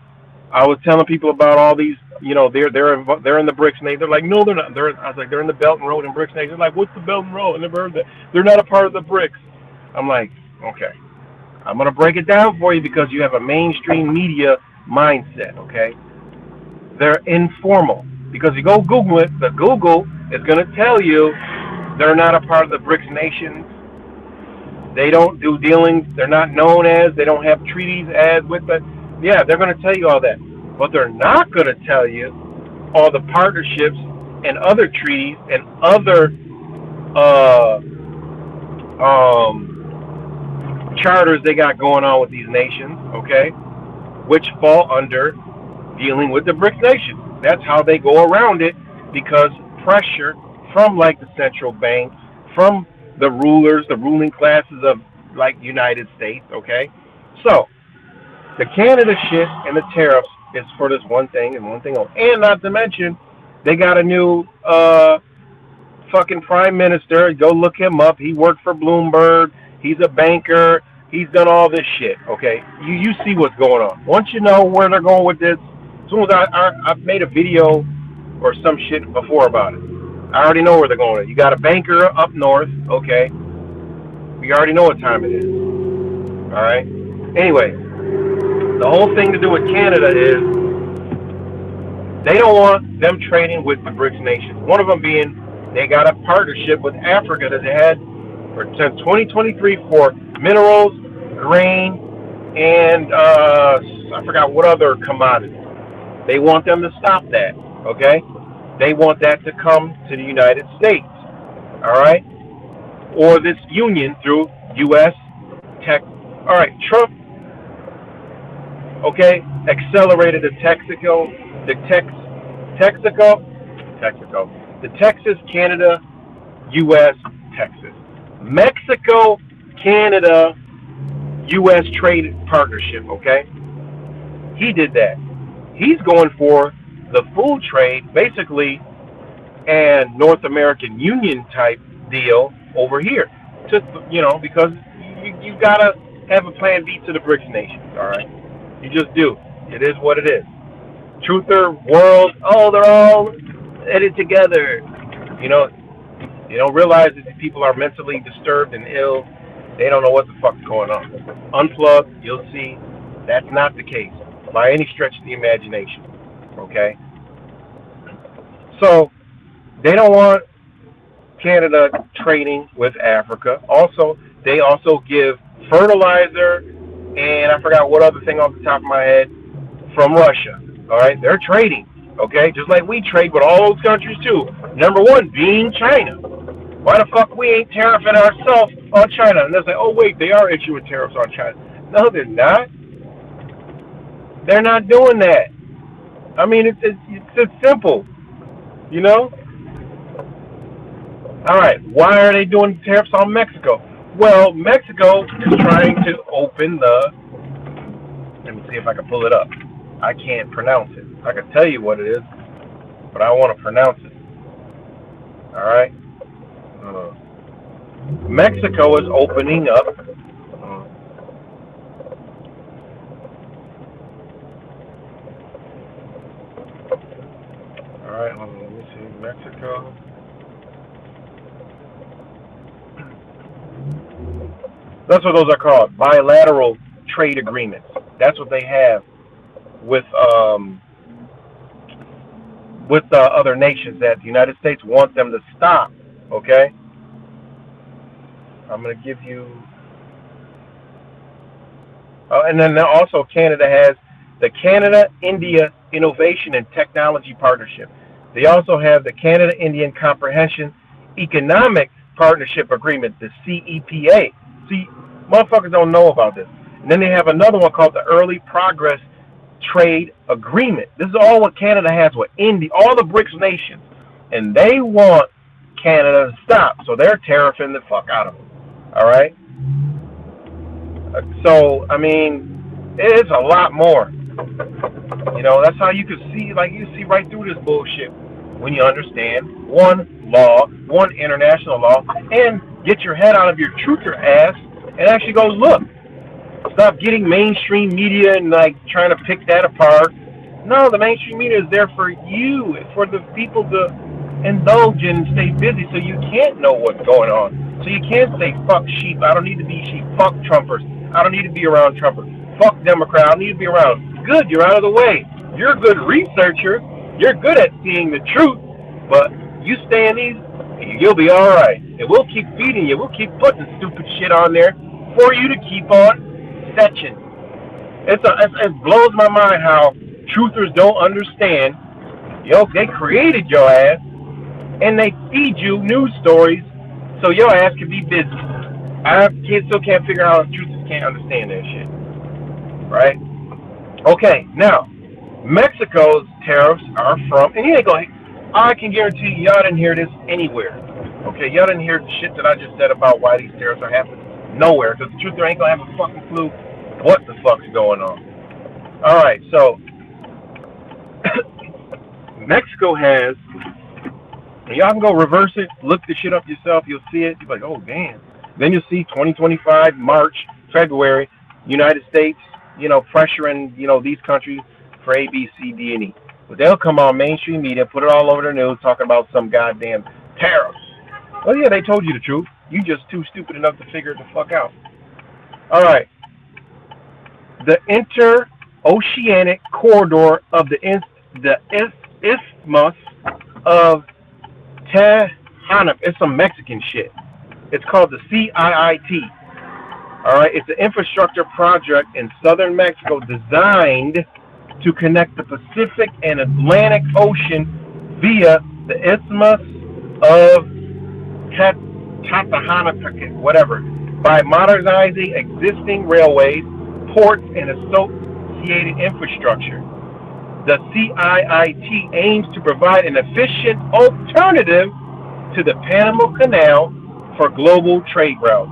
I was telling people about all these. They're in the BRICS nation. They're like, no, they're not. I was like, they're in the Belt and Road and BRICS nation. They're like, what's the Belt and Road? I never heard that. They're not a part of the BRICS. I'm like, okay, I'm gonna break it down for you because you have a mainstream media mindset. Okay, they're informal because you go Google it. The Google is gonna tell you they're not a part of the BRICS nations. They don't do dealings. They're not known as. They don't have treaties as with the. Yeah, they're going to tell you all that. But they're not going to tell you all the partnerships and other treaties and other charters they got going on with these nations, okay, which fall under dealing with the BRICS nations. That's how they go around it because pressure from like the central bank, from the rulers, the ruling classes of like United States, okay? So, the Canada shit and the tariffs is for this one thing and one thing only. And not to mention, they got a new fucking prime minister. Go look him up. He worked for Bloomberg. He's a banker. He's done all this shit, okay? You see what's going on. Once you know where they're going with this, as soon as I've made a video or some shit before about it. I already know where they're going. You got a banker up north, okay? We already know what time it is. All right? Anyway, the whole thing to do with Canada is they don't want them trading with the BRICS nations. One of them being they got a partnership with Africa that they had since 2023 for minerals, grain, and I forgot what other commodity. They want them to stop that, okay? They want that to come to the United States, all right? Or this union through U.S. tech. All right, Trump, okay, accelerated the Texas, Canada, U.S., Texas. Mexico, Canada, U.S. trade partnership, okay? He did that. He's going for the food trade, basically, and North American Union type deal over here. Just, because you gotta have a plan B to the BRICS nations, all right? You just do. It is what it is. Truther, world, they're all headed together. You don't realize that these people are mentally disturbed and ill. They don't know what the fuck's going on. Unplug, you'll see that's not the case by any stretch of the imagination. Okay? So, they don't want Canada trading with Africa. Also, they also give fertilizer and I forgot what other thing off the top of my head from Russia. All right? They're trading. Okay? Just like we trade with all those countries too. Number one being China. Why the fuck we ain't tariffing ourselves on China? And they're like, oh wait, they are issuing tariffs on China. No, they're not. They're not doing that. I mean, it's simple. All right, why are they doing tariffs on Mexico? Well, Mexico is trying to open the... Let me see if I can pull it up. I can't pronounce it. I can tell you what it is, but I want to pronounce it. All right? Mexico is opening up... All right, let me see. Mexico... That's what those are called, bilateral trade agreements. That's what they have with with other nations that the United States want them to stop. Okay, I'm going to give you. And then also Canada has the Canada-India Innovation and Technology Partnership. They also have the Canada-Indian Comprehension Economic Partnership Agreement, the CEPA. See, motherfuckers don't know about this. And then they have another one called the Early Progress Trade Agreement. This is all what Canada has with India, all the BRICS nations. And they want Canada to stop. So they're tariffing the fuck out of them. All right? So, I mean, it's a lot more. You know, that's how you can see, like, you see right through this bullshit when you understand one law, one international law, and get your head out of your truther ass and actually go look. Stop getting mainstream media and, like, trying to pick that apart. No, the mainstream media is there for you, for the people to indulge in and stay busy so you can't know what's going on. So you can't say, fuck sheep, I don't need to be sheep. Fuck Trumpers, I don't need to be around Trumpers. Fuck Democrat, I don't need to be around. Good, you're out of the way. You're a good researcher. You're good at seeing the truth. But you stay in these, you'll be all right. And we'll keep feeding you. We'll keep putting stupid shit on there for you to keep on fetching. It blows my mind how truthers don't understand. Yo, they created your ass, and they feed you news stories so your ass can be busy. I still can't figure out how truthers can't understand that shit. Right? Okay, now, Mexico's tariffs are from, and you ain't going, I can guarantee you, y'all didn't hear this anywhere. Okay, y'all didn't hear the shit that I just said about why these tariffs are happening. Nowhere, because the truther ain't going to have a fucking clue what the fuck's going on. Alright, so, Mexico has, and y'all can go reverse it, look the shit up yourself, you'll see it, you're like, oh damn. Then you'll see 2025, March, February, United States, you know, pressuring, you know, these countries for A, B, C, D, and E. But they'll come on mainstream media, put it all over the news, talking about some goddamn tariffs. Well, yeah, they told you the truth. You just too stupid enough to figure it the fuck out. All right. The interoceanic corridor of the Isthmus of Tehuantepec. It's some Mexican shit. It's called the CIIT. All right, it's an infrastructure project in southern Mexico designed to connect the Pacific and Atlantic Ocean via the Isthmus of Tehuantepec, whatever, by modernizing existing railways, ports, and associated infrastructure. The CIIT aims to provide an efficient alternative to the Panama Canal for global trade routes.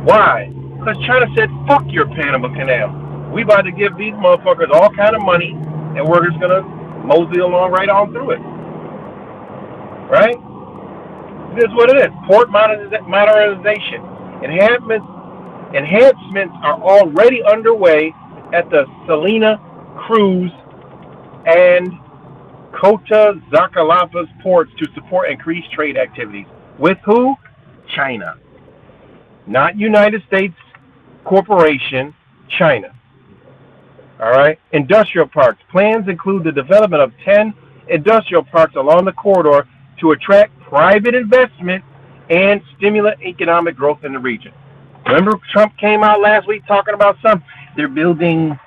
Why? Because China said, fuck your Panama Canal. We about to give these motherfuckers all kind of money, and we're just going to mosey along right on through it. Right? It is what it is. Port modernization. Enhancements are already underway at the Salina Cruz and Cota Zacalapas ports to support increased trade activities. With who? China. Not United States Corporation, China. All right. Industrial parks. Plans include the development of 10 industrial parks along the corridor to attract private investment and stimulate economic growth in the region. Remember, Trump came out last week talking about they're building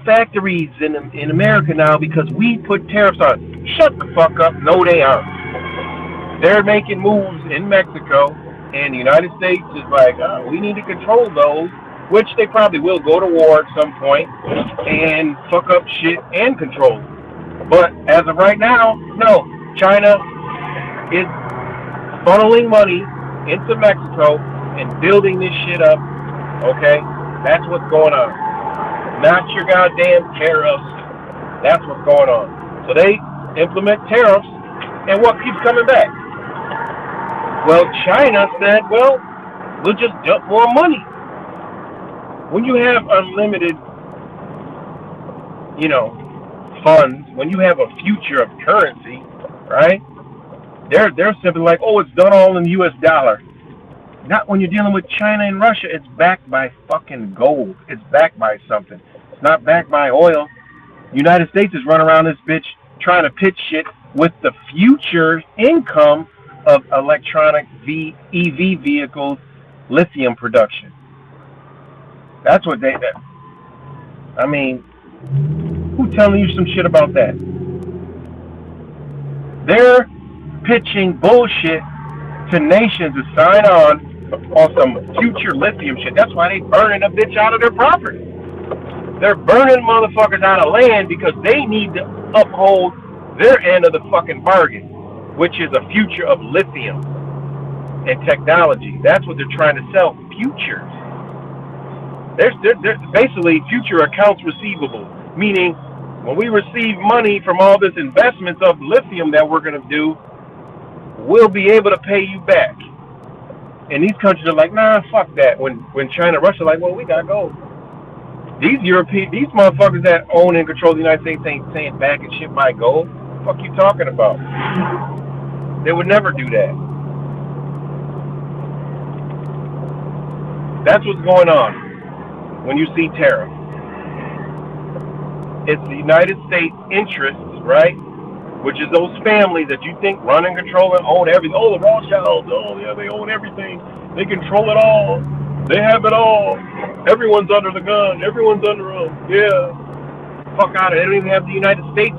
factories in America now because we put tariffs on. Shut the fuck up. No, they aren't. They're making moves in Mexico. And the United States is like, we need to control those, which they probably will go to war at some point and fuck up shit and control. But as of right now, no. China is funneling money into Mexico and building this shit up. Okay? That's what's going on. Not your goddamn tariffs. That's what's going on. So they implement tariffs, and what keeps coming back? Well, China said, well, we'll just dump more money. When you have unlimited, you know, funds, when you have a future of currency, right? They're simply like, oh, it's done all in the US dollar. Not when you're dealing with China and Russia. It's backed by fucking gold. It's backed by something. It's not backed by oil. United States is running around this bitch trying to pitch shit with the future income of electronic EV vehicles, lithium production. That's what they. I mean, who's telling you some shit about that? They're pitching bullshit to nations to sign on some future lithium shit. That's why they burning a bitch out of their property. They're burning motherfuckers out of land because they need to uphold their end of the fucking bargain, which is a future of lithium and technology. That's what they're trying to sell, futures. There's basically future accounts receivable, meaning when we receive money from all this investments of lithium that we're going to do, we'll be able to pay you back. And these countries are like, nah, fuck that. When China, Russia are like, well, we got to go. These motherfuckers that own and control the United States ain't saying back and shit by gold. What the fuck you talking about? They would never do that. That's what's going on when you see tariffs. It's the United States interests, right? Which is those families that you think run and control and own everything. Oh, the Rothschilds, oh yeah, they own everything. They control it all. They have it all. Everyone's under the gun. Everyone's under them. Yeah. Fuck out of it. They don't even have the United States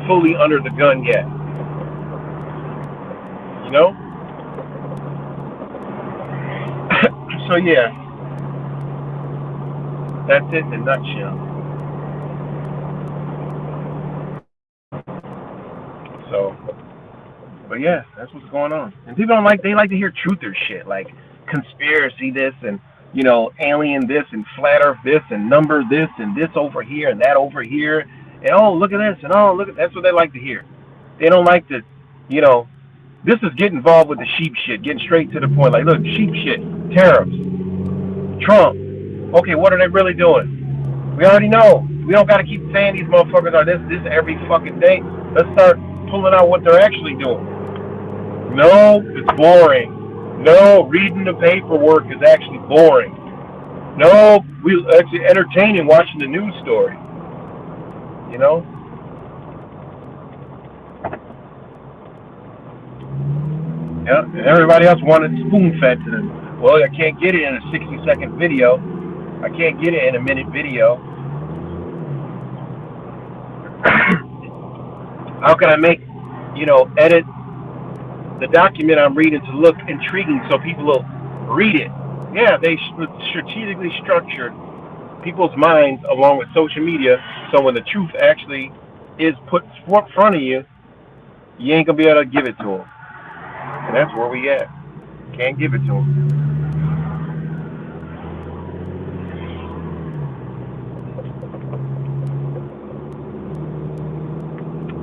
fully under the gun yet. You know? So yeah. That's it in a nutshell. So, but yeah, that's what's going on. And people they like to hear truther shit, like conspiracy this and, you know, alien this and flat earth this and number this and this over here and that over here. And oh, look at this and oh, look at that's what they like to hear. They don't like to, you know, this is getting involved with the sheep shit, getting straight to the point. Like, look, sheep shit, tariffs, Trump. Okay, what are they really doing? We already know. We don't got to keep saying these motherfuckers are this every fucking day. Let's start pulling out what they're actually doing. No, it's boring. No, reading the paperwork is actually boring. No, we actually entertaining watching the news story. You know? Yeah, and everybody else wanted spoon-fed to them. Well, I can't get it in a 60-second video. I can't get it in a minute video. How can I make, you know, edit the document I'm reading to look intriguing so people will read it? Yeah, they strategically structured people's minds along with social media so when the truth actually is put in front of you, you ain't going to be able to give it to them. And that's where we at. Can't give it to them.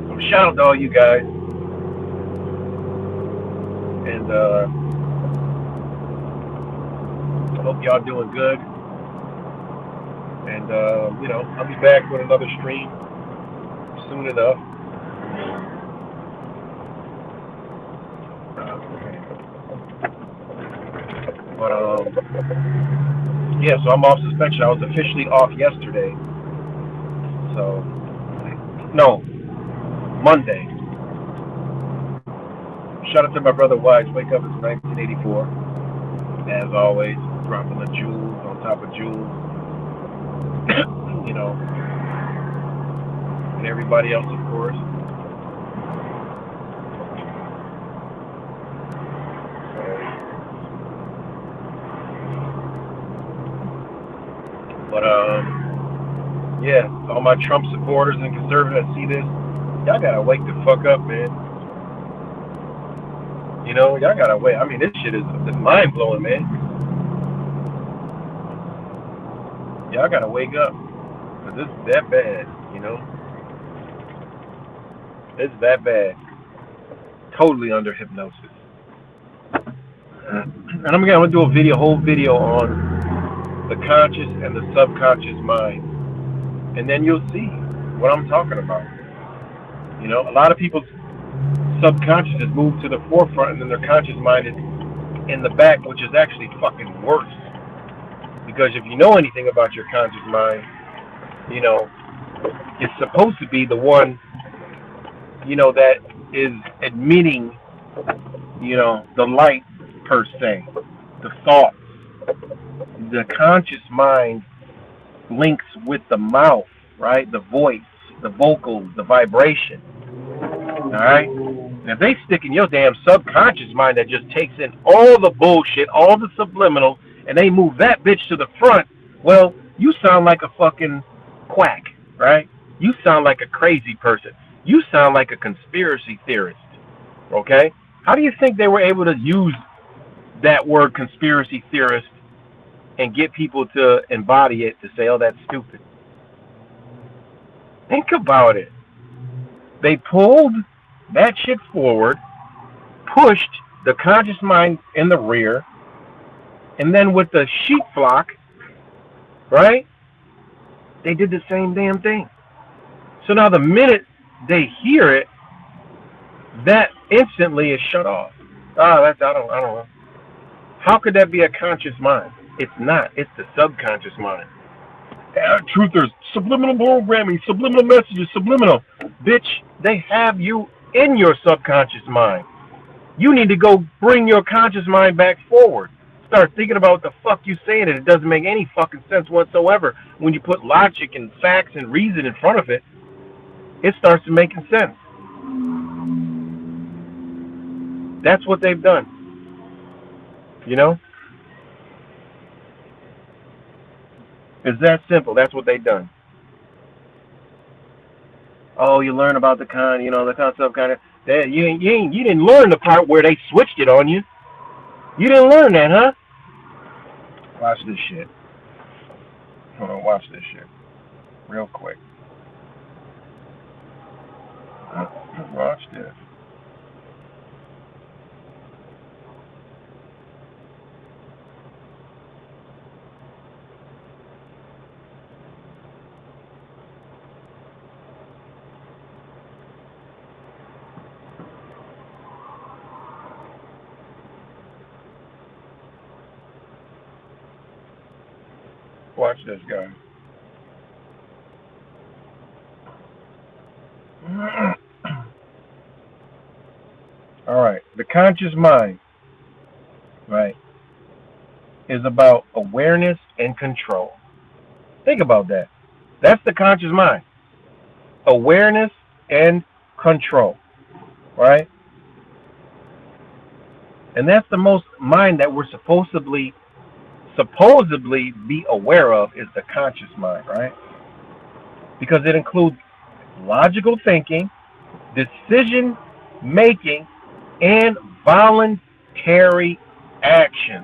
So shout out to all you guys. And I hope y'all doing good. And you know, I'll be back with another stream soon enough. But yeah, so I'm off suspension. I was officially off yesterday. So no, Monday. Shout out to my brother Wise. Wake Up, it's 1984. As always, dropping the jewels on top of jewels. You know, and everybody else, of course. But yeah, all my Trump supporters and conservatives that see this, y'all gotta wake the fuck up, man. You know, y'all gotta wait. I mean, this shit is mind blowing, man. Y'all gotta wake up. Cause this is that bad, you know? It's that bad. Totally under hypnosis. And I'm gonna do a whole video on the conscious and the subconscious mind. And then you'll see what I'm talking about. You know, a lot of people's subconscious has moved to the forefront and then their conscious mind is in the back, which is actually fucking worse. Because if you know anything about your conscious mind, you know, it's supposed to be the one, you know, that is admitting, the light per se, the thoughts. The conscious mind links with the mouth, right? The voice, the vocals, the vibration. All right? And if they stick in your damn subconscious mind that just takes in all the bullshit, all the subliminal, and they move that bitch to the front, well, you sound like a fucking quack, right? You sound like a crazy person. You sound like a conspiracy theorist, okay? How do you think they were able to use that word conspiracy theorist and get people to embody it, to say, oh, that's stupid? Think about it. They pulled that shit forward, pushed the conscious mind in the rear, and then with the sheep flock, right, they did the same damn thing. So now the minute they hear it, that instantly is shut off. I don't know. How could that be a conscious mind? It's not. It's the subconscious mind. Truthers, subliminal programming, subliminal messages, subliminal. Bitch, they have you in your subconscious mind. You need to go bring your conscious mind back forward. Start thinking about what the fuck you saying, and it doesn't make any fucking sense whatsoever. When you put logic and facts and reason in front of it, it starts to make sense. That's what they've done. It's that simple. That's what they've done. Oh, you learn about the subconscious. You didn't learn the part where they switched it on you. You didn't learn that, huh? Watch this shit. Hold on, watch this shit. Real quick. Watch this. Watch this guy. All right. The conscious mind, right, is about awareness and control. Think about that. That's the conscious mind. Awareness and control, right? And that's the most mind that we're supposedly be aware of, is the conscious mind, right? Because it includes logical thinking, decision making, and voluntary action.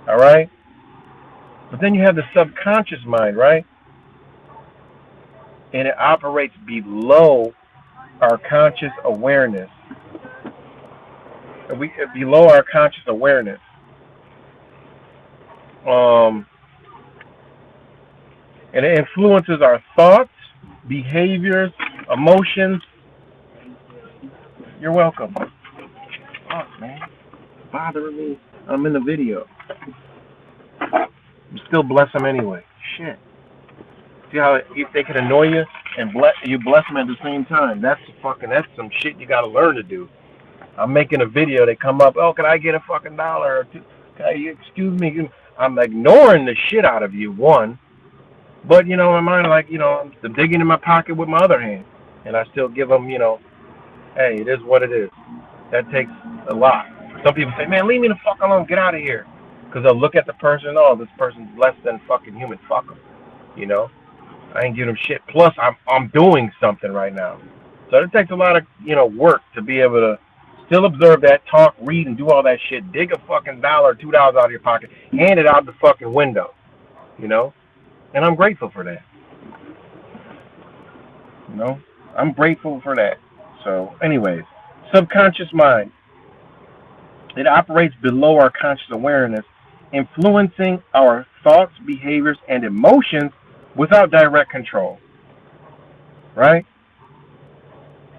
All right? But then you have the subconscious mind, right? And it operates below our conscious awareness. Below our conscious awareness. And it influences our thoughts, behaviors, emotions. You're welcome. Fuck, man. Bothering me. I'm in the video. You still bless them anyway. Shit. See how they can annoy you and you bless them at the same time. That's some shit you gotta learn to do. I'm making a video. They come up. Oh, can I get a fucking $1 or $2? Excuse me. I'm ignoring the shit out of you, one. But, in my mind, I'm digging in my pocket with my other hand. And I still give them, hey, it is what it is. That takes a lot. Some people say, man, leave me the fuck alone. Get out of here. Because they'll look at the person, oh, this person's less than fucking human. Fuck them. I ain't giving them shit. Plus, I'm doing something right now. So it takes a lot of, work to be able to still observe that, talk, read, and do all that shit. Dig a fucking $1 or $2 out of your pocket. Hand it out the fucking window. And I'm grateful for that. I'm grateful for that. So, anyways, subconscious mind. It operates below our conscious awareness, influencing our thoughts, behaviors, and emotions without direct control. Right?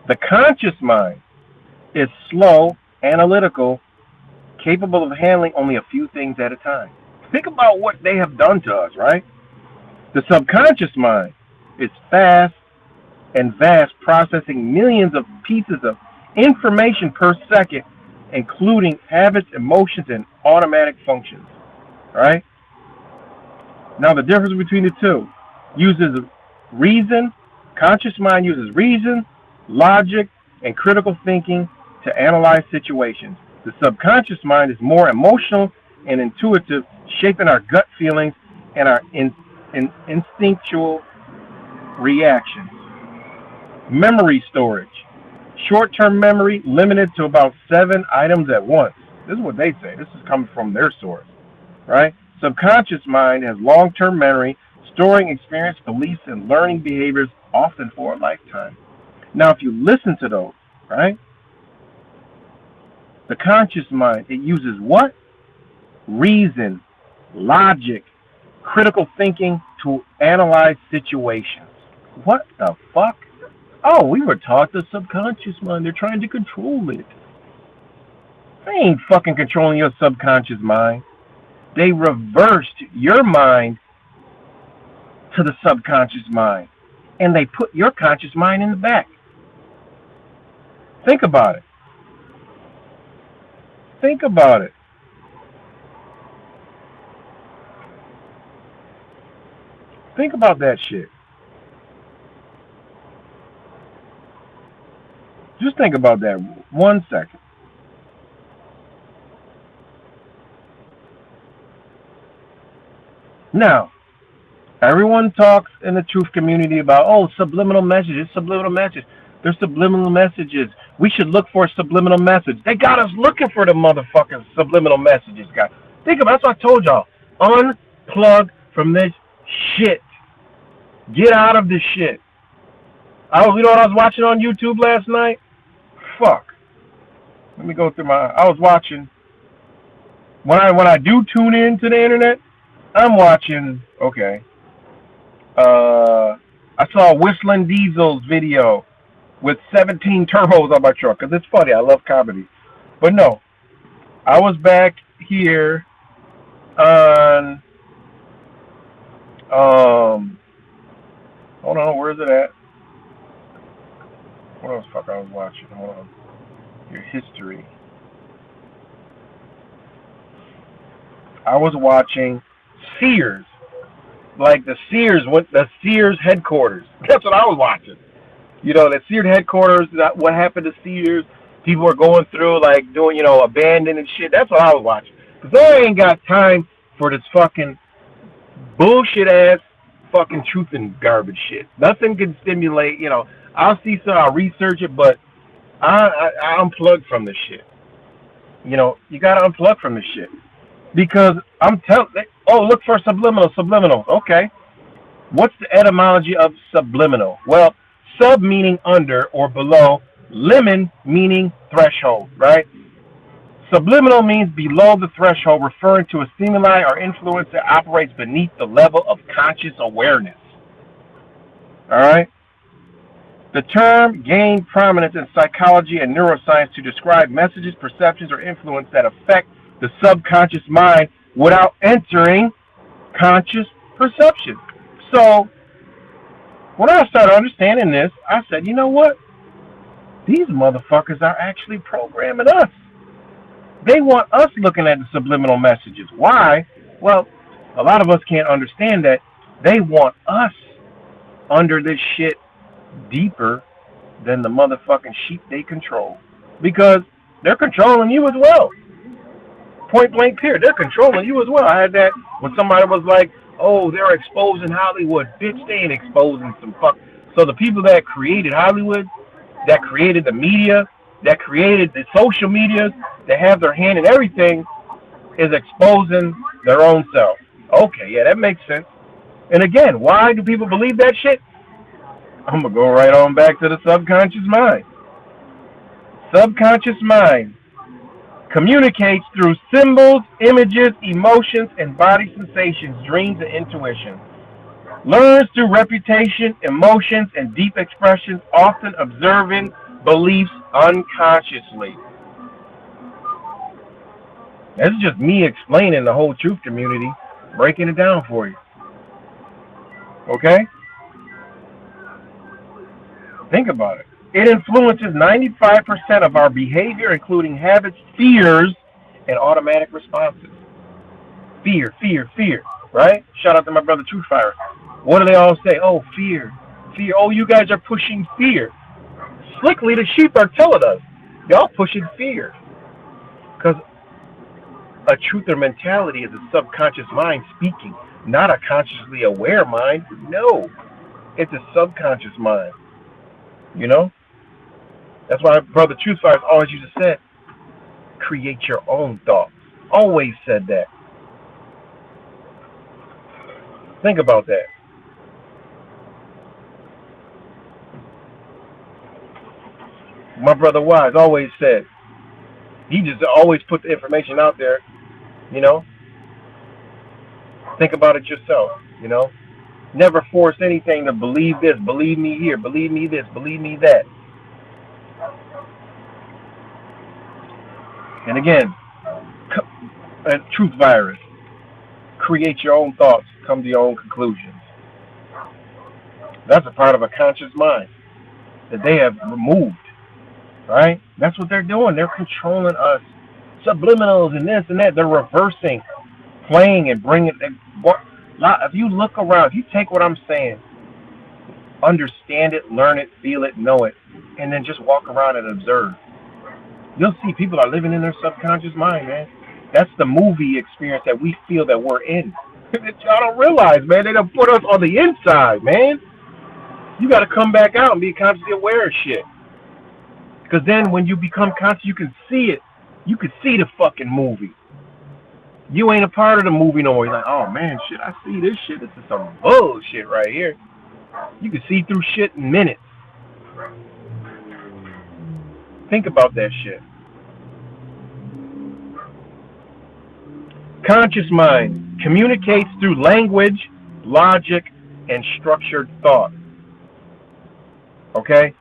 The conscious mind is slow, analytical, capable of handling only a few things at a time. Think about what they have done to us, right? The subconscious mind is fast, and vast, processing millions of pieces of information per second, including habits, emotions, and automatic functions. All right? Now, the difference between the two uses reason. Conscious mind uses reason, logic, and critical thinking to analyze situations. The subconscious mind is more emotional and intuitive, shaping our gut feelings and our instinctual reactions. Memory storage. Short-term memory limited to about 7 items at once. This is what they say. This is coming from their source, right? Subconscious mind has long-term memory, storing experience, beliefs, and learning behaviors, often for a lifetime. Now, if you listen to those, right? The conscious mind, it uses what? Reason, logic, critical thinking to analyze situations. What the fuck? Oh, we were taught the subconscious mind. They're trying to control it. They ain't fucking controlling your subconscious mind. They reversed your mind to the subconscious mind, and they put your conscious mind in the back. Think about it. Think about it. Think about that shit. Just think about that 1 second. Now, everyone talks in the truth community about, oh, subliminal messages, subliminal messages. There's subliminal messages. We should look for a subliminal message. They got us looking for the motherfucking subliminal messages, guys. Think about it. That's what I told y'all. Unplug from this shit. Get out of this shit. You know what I was watching on YouTube last night? Fuck. Let me go through I was watching. When I do tune in to the internet, I'm watching, okay. I saw Whistling Diesel's video with 17 turbos on my truck, because it's funny. I love comedy. But no, I was back here on, hold on, where is it at? What else fuck I was watching? Hold on. Your history. I was watching Sears. Like the Sears headquarters. That's what I was watching. You know, the Sears headquarters, what happened to Sears. People were going through, like, doing, abandoned and shit. That's what I was watching. Because I ain't got time for this fucking bullshit-ass fucking truth and garbage shit. Nothing can stimulate, I'll see some, I'll research it, but I unplug from this shit. You got to unplug from this shit. Because I'm telling, look for subliminal. Okay. What's the etymology of subliminal? Well, sub meaning under or below, limon meaning threshold, right? Subliminal means below the threshold, referring to a stimuli or influence that operates beneath the level of conscious awareness. All right? The term gained prominence in psychology and neuroscience to describe messages, perceptions, or influence that affect the subconscious mind without entering conscious perception. So, when I started understanding this, I said, you know what? These motherfuckers are actually programming us. They want us looking at the subliminal messages. Why? Well, a lot of us can't understand that. They want us under this shit deeper than the motherfucking sheep they control. Because they're controlling you as well. Point blank period. They're controlling you as well. I had that when somebody was like, oh, they're exposing Hollywood. Bitch, they ain't exposing some fuck. So the people that created Hollywood, that created the media, that created the social media, that have their hand in everything, is exposing their own self. Okay, yeah, that makes sense. And again, why do people believe that shit? I'm going to go right on back to the subconscious mind. Subconscious mind communicates through symbols, images, emotions, and body sensations, dreams, and intuition. Learns through repetition, emotions, and deep expressions, often observing beliefs unconsciously. That's just me explaining the whole truth community, breaking it down for you. Okay? Think about it. It influences 95% of our behavior, including habits, fears, and automatic responses. Fear, fear, fear, right? Shout out to my brother Truthfire. What do they all say? Oh, fear, fear. Oh, you guys are pushing fear. Slickly, the sheep are telling us, y'all pushing fear. Because a truther mentality is a subconscious mind speaking, not a consciously aware mind. No, it's a subconscious mind. You know? That's why Brother Truthfire always used to say, create your own thoughts. Always said that. Think about that. My brother Wise always said, he just always put the information out there, you know. Think about it yourself, you know. Never force anything to believe this, believe me here, believe me this, believe me that. And again, truth virus. Create your own thoughts, come to your own conclusions. That's a part of a conscious mind that they have removed, right? That's what they're doing. They're controlling us. Subliminals and this and that. They're reversing, playing and bringing it. If you look around, if you take what I'm saying, understand it, learn it, feel it, know it, and then just walk around and observe, you'll see people are living in their subconscious mind, man. That's the movie experience that we feel that we're in. Y'all don't realize, man. They done put us on the inside, man. You got to come back out and be consciously aware of shit. Because then when you become conscious, you can see it. You can see the fucking movie. You ain't a part of the movie no more. You're like, oh, man, shit, I see this shit. This is some bullshit right here. You can see through shit in minutes. Think about that shit. Conscious mind communicates through language, logic, and structured thought. Okay?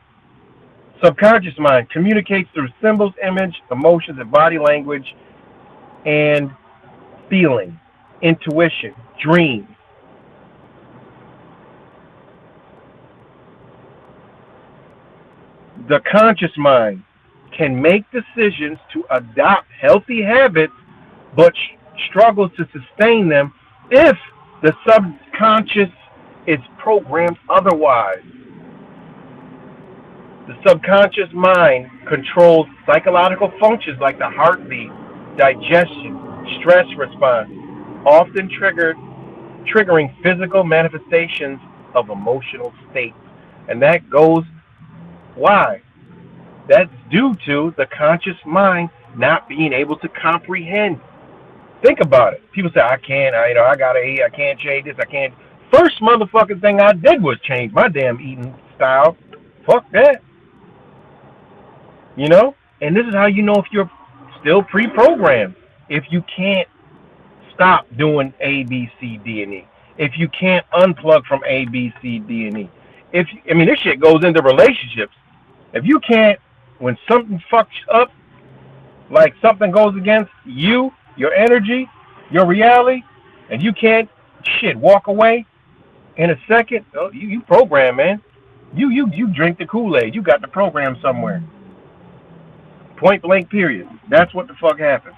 Subconscious mind communicates through symbols, image, emotions, and body language, and feeling, intuition, dreams. The conscious mind can make decisions to adopt healthy habits, but struggles to sustain them if the subconscious is programmed otherwise. The subconscious mind controls psychological functions like the heartbeat, digestion, stress response, often triggering physical manifestations of emotional states. And that goes, why? That's due to the conscious mind not being able to comprehend. Think about it. People say, I gotta eat, I can't change this, I can't. First motherfucking thing I did was change my damn eating style. Fuck that. You know? And this is how you know if you're still pre-programmed. If you can't stop doing A, B, C, D, and E. If you can't unplug from A, B, C, D, and E. This shit goes into relationships. If you can't, when something fucks up, like something goes against you, your energy, your reality, and you can't, walk away in a second, you program, man. You drink the Kool-Aid. You got the program somewhere. Point blank, period. That's what the fuck happened.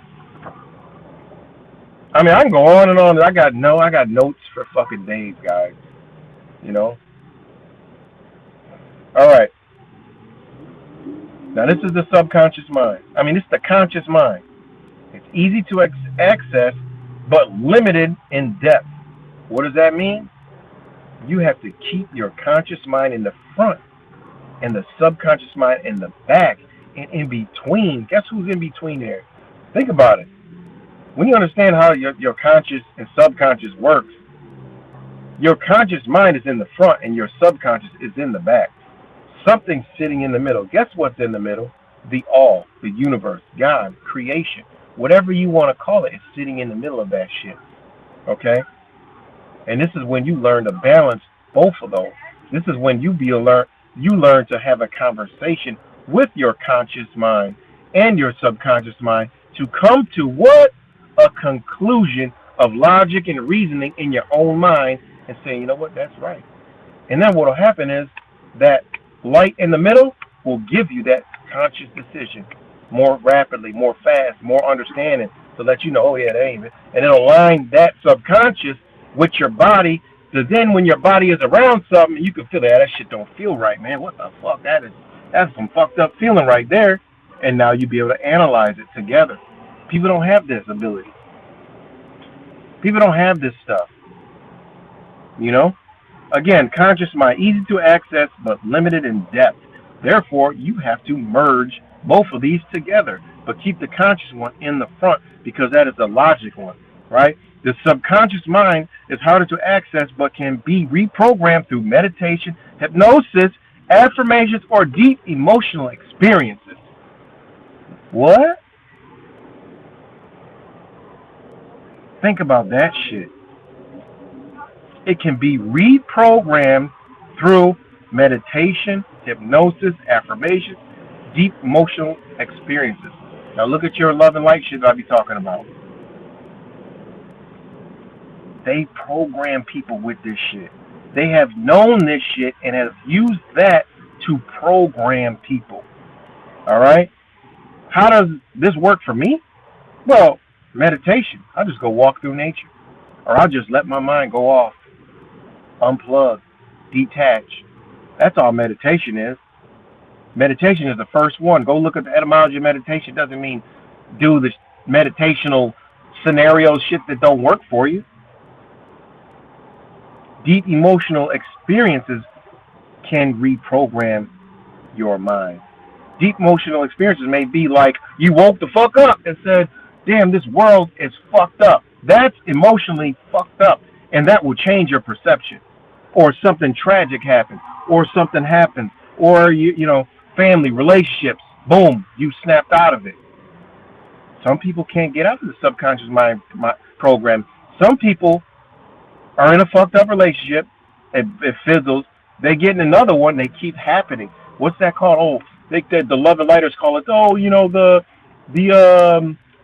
I mean, I can go on and on. I got notes for fucking days, guys. You know? All right. Now, this is the subconscious mind. This is the conscious mind. It's easy to access, but limited in depth. What does that mean? You have to keep your conscious mind in the front and the subconscious mind in the back and in between. Guess who's in between there? Think about it. When you understand how your conscious and subconscious works, your conscious mind is in the front and your subconscious is in the back. Something's sitting in the middle. Guess what's in the middle? The all, the universe, God, creation. Whatever you want to call it, it's sitting in the middle of that shit. Okay? And this is when you learn to balance both of those. This is when you learn to have a conversation with your conscious mind and your subconscious mind to come to what? A conclusion of logic and reasoning in your own mind and say, you know what, that's right. And then what will happen is that light in the middle will give you that conscious decision more rapidly, more fast, more understanding to let you know, oh yeah, that ain't it. And it'll align that subconscious with your body. So then when your body is around something, you can feel that shit don't feel right, man. What the fuck? That's some fucked up feeling right there. And now you be able to analyze it together. People don't have this ability. People don't have this stuff. You know? Again, conscious mind, easy to access, but limited in depth. Therefore, you have to merge both of these together, but keep the conscious one in the front because that is the logic one, right? The subconscious mind is harder to access, but can be reprogrammed through meditation, hypnosis, affirmations, or deep emotional experiences. What? Think about that shit. It can be reprogrammed through meditation, hypnosis, affirmations, deep emotional experiences. Now look at your love and light shit I'll be talking about. They program people with this shit. They have known this shit and have used that to program people. All right? How does this work for me? Well, meditation. I'll just go walk through nature. Or I'll just let my mind go off, unplug, detach. That's all meditation is. Meditation is the first one. Go look at the etymology of meditation. It doesn't mean do the meditational scenario shit that don't work for you. Deep emotional experiences can reprogram your mind. Deep emotional experiences may be like you woke the fuck up and said, damn, this world is fucked up. That's emotionally fucked up. And that will change your perception. Or something tragic happens. Or something happens. Or, you know, family, relationships. Boom, you snapped out of it. Some people can't get out of the subconscious mind program. Some people are in a fucked up relationship. It fizzles. They get in another one. They keep happening. What's that called? Oh, the love and lighters call it. Oh, you know, the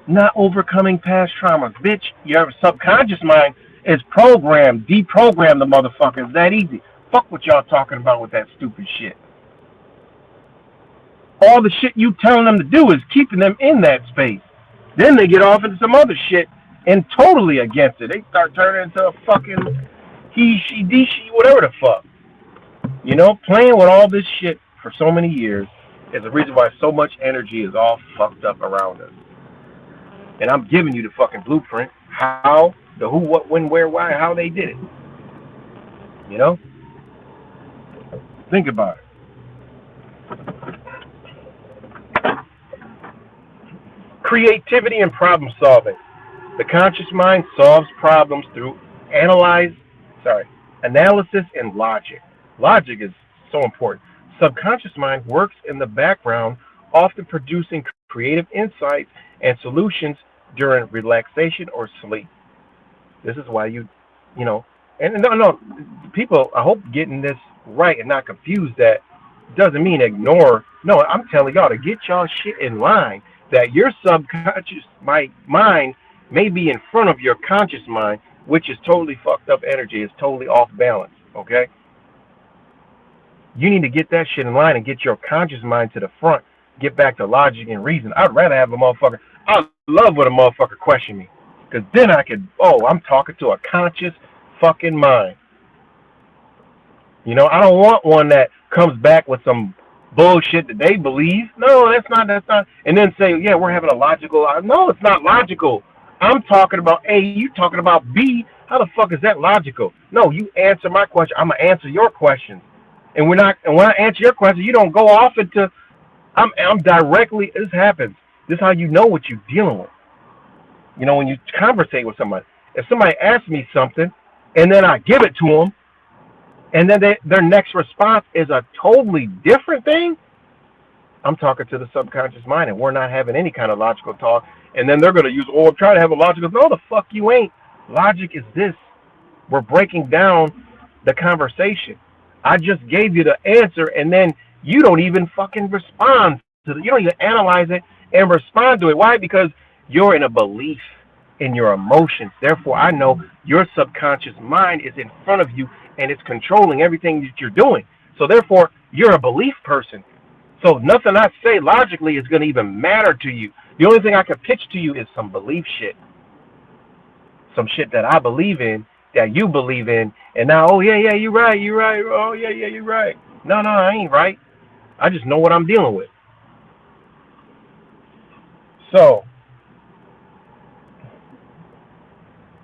not overcoming past traumas. Bitch, your subconscious mind is programmed, deprogram the motherfucker. It's that easy. Fuck what y'all talking about with that stupid shit. All the shit you telling them to do is keeping them in that space. Then they get off into some other shit and totally against it. They start turning into a fucking he, she, de, she, whatever the fuck. You know, playing with all this shit for so many years is the reason why so much energy is all fucked up around us. And I'm giving you the fucking blueprint. How, the who, what, when, where, why, how they did it. You know? Think about it. Creativity and problem solving. The conscious mind solves problems through analysis and logic. Logic is so important. Subconscious mind works in the background, often producing creative insights and solutions during relaxation or sleep. This is why you know, and no, people, I hope getting this right and not confused that doesn't mean ignore. No, I'm telling y'all to get y'all shit in line, that your subconscious mind may be in front of your conscious mind, which is totally fucked up energy, is totally off balance, okay? You need to get that shit in line and get your conscious mind to the front. Get back to logic and reason. I'd rather have a motherfucker. I love when a motherfucker question me. Because then I could, I'm talking to a conscious fucking mind. You know, I don't want one that comes back with some bullshit that they believe. No, that's not. And then say, yeah, we're having a logical. No, it's not logical. I'm talking about A, you talking about B. How the fuck is that logical? No, you answer my question. I'm going to answer your question. And when I answer your question, you don't go off into, I'm directly, this happens. This is how you know what you're dealing with. You know, when you conversate with somebody, if somebody asks me something and then I give it to them, and then their next response is a totally different thing, I'm talking to the subconscious mind, and we're not having any kind of logical talk. And then they're going to use, try to have a logical, no, the fuck you ain't. Logic is this. We're breaking down the conversation. I just gave you the answer, and then you don't even fucking respond to it. You don't even analyze it and respond to it. Why? Because you're in a belief in your emotions. Therefore, I know your subconscious mind is in front of you, and it's controlling everything that you're doing. So therefore, you're a belief person. So nothing I say logically is going to even matter to you. The only thing I can pitch to you is some belief shit. Some shit that I believe in, that you believe in, and now, oh, yeah, you're right. Oh, yeah, you're right. No, I ain't right. I just know what I'm dealing with. So,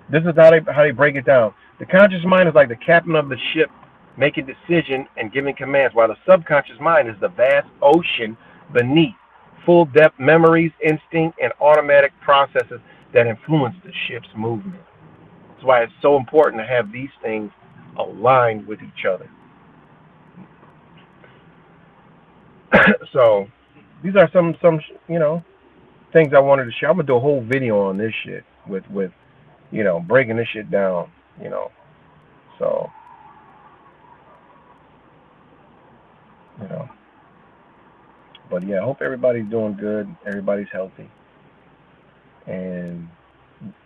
this is how they break it down. The conscious mind is like the captain of the ship, making decisions and giving commands, while the subconscious mind is the vast ocean beneath, full depth memories, instinct, and automatic processes that influence the ship's movement. That's why it's so important to have these things aligned with each other. So these are some things I wanted to share. I'm gonna do a whole video on this shit with breaking this shit down, so but yeah, I hope everybody's doing good, everybody's healthy, and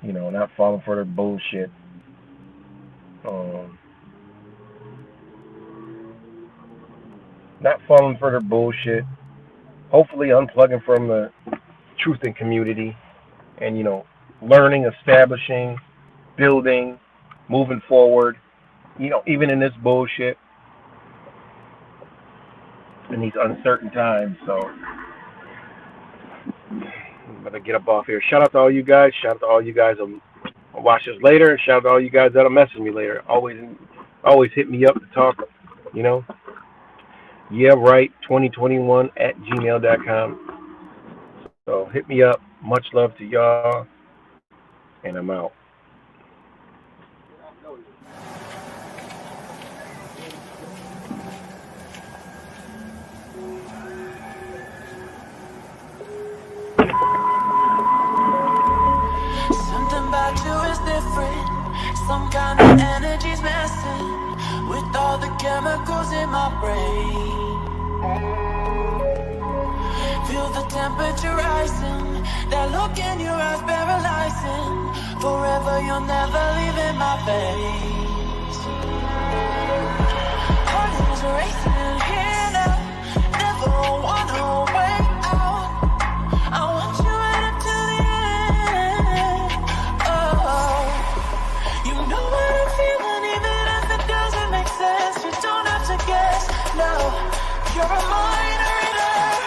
not falling for their bullshit. Not falling for their bullshit. Hopefully unplugging from the truth and community, and learning, establishing, building, moving forward, even in this bullshit, in these uncertain times. So I'm gonna get up off here. Shout out to all you guys. Shout out to all you guys who'll watch this later, and shout out to all you guys that'll message me later. Always hit me up to talk. Yeah, right. 2021@gmail.com. So hit me up. Much love to y'all, and I'm out. Something about you is different. Some kind of energy's messing with all the chemicals in my brain. Feel the temperature rising. That look in your eyes paralyzing. Forever you'll never leave in my face. Heart is racing here now. Never wanna way out. I want you right up to the end. Oh, you know what I'm feeling, even if it doesn't make sense. You don't have to guess. No, you're a mind reader.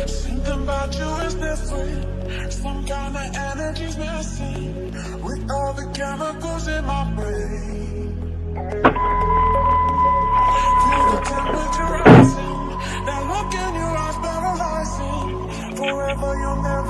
Something about you is different. Some kind of energy's messing with all the chemicals in my brain. Feel the temperature rising. That look in your eyes paralyzing. Forever you'll never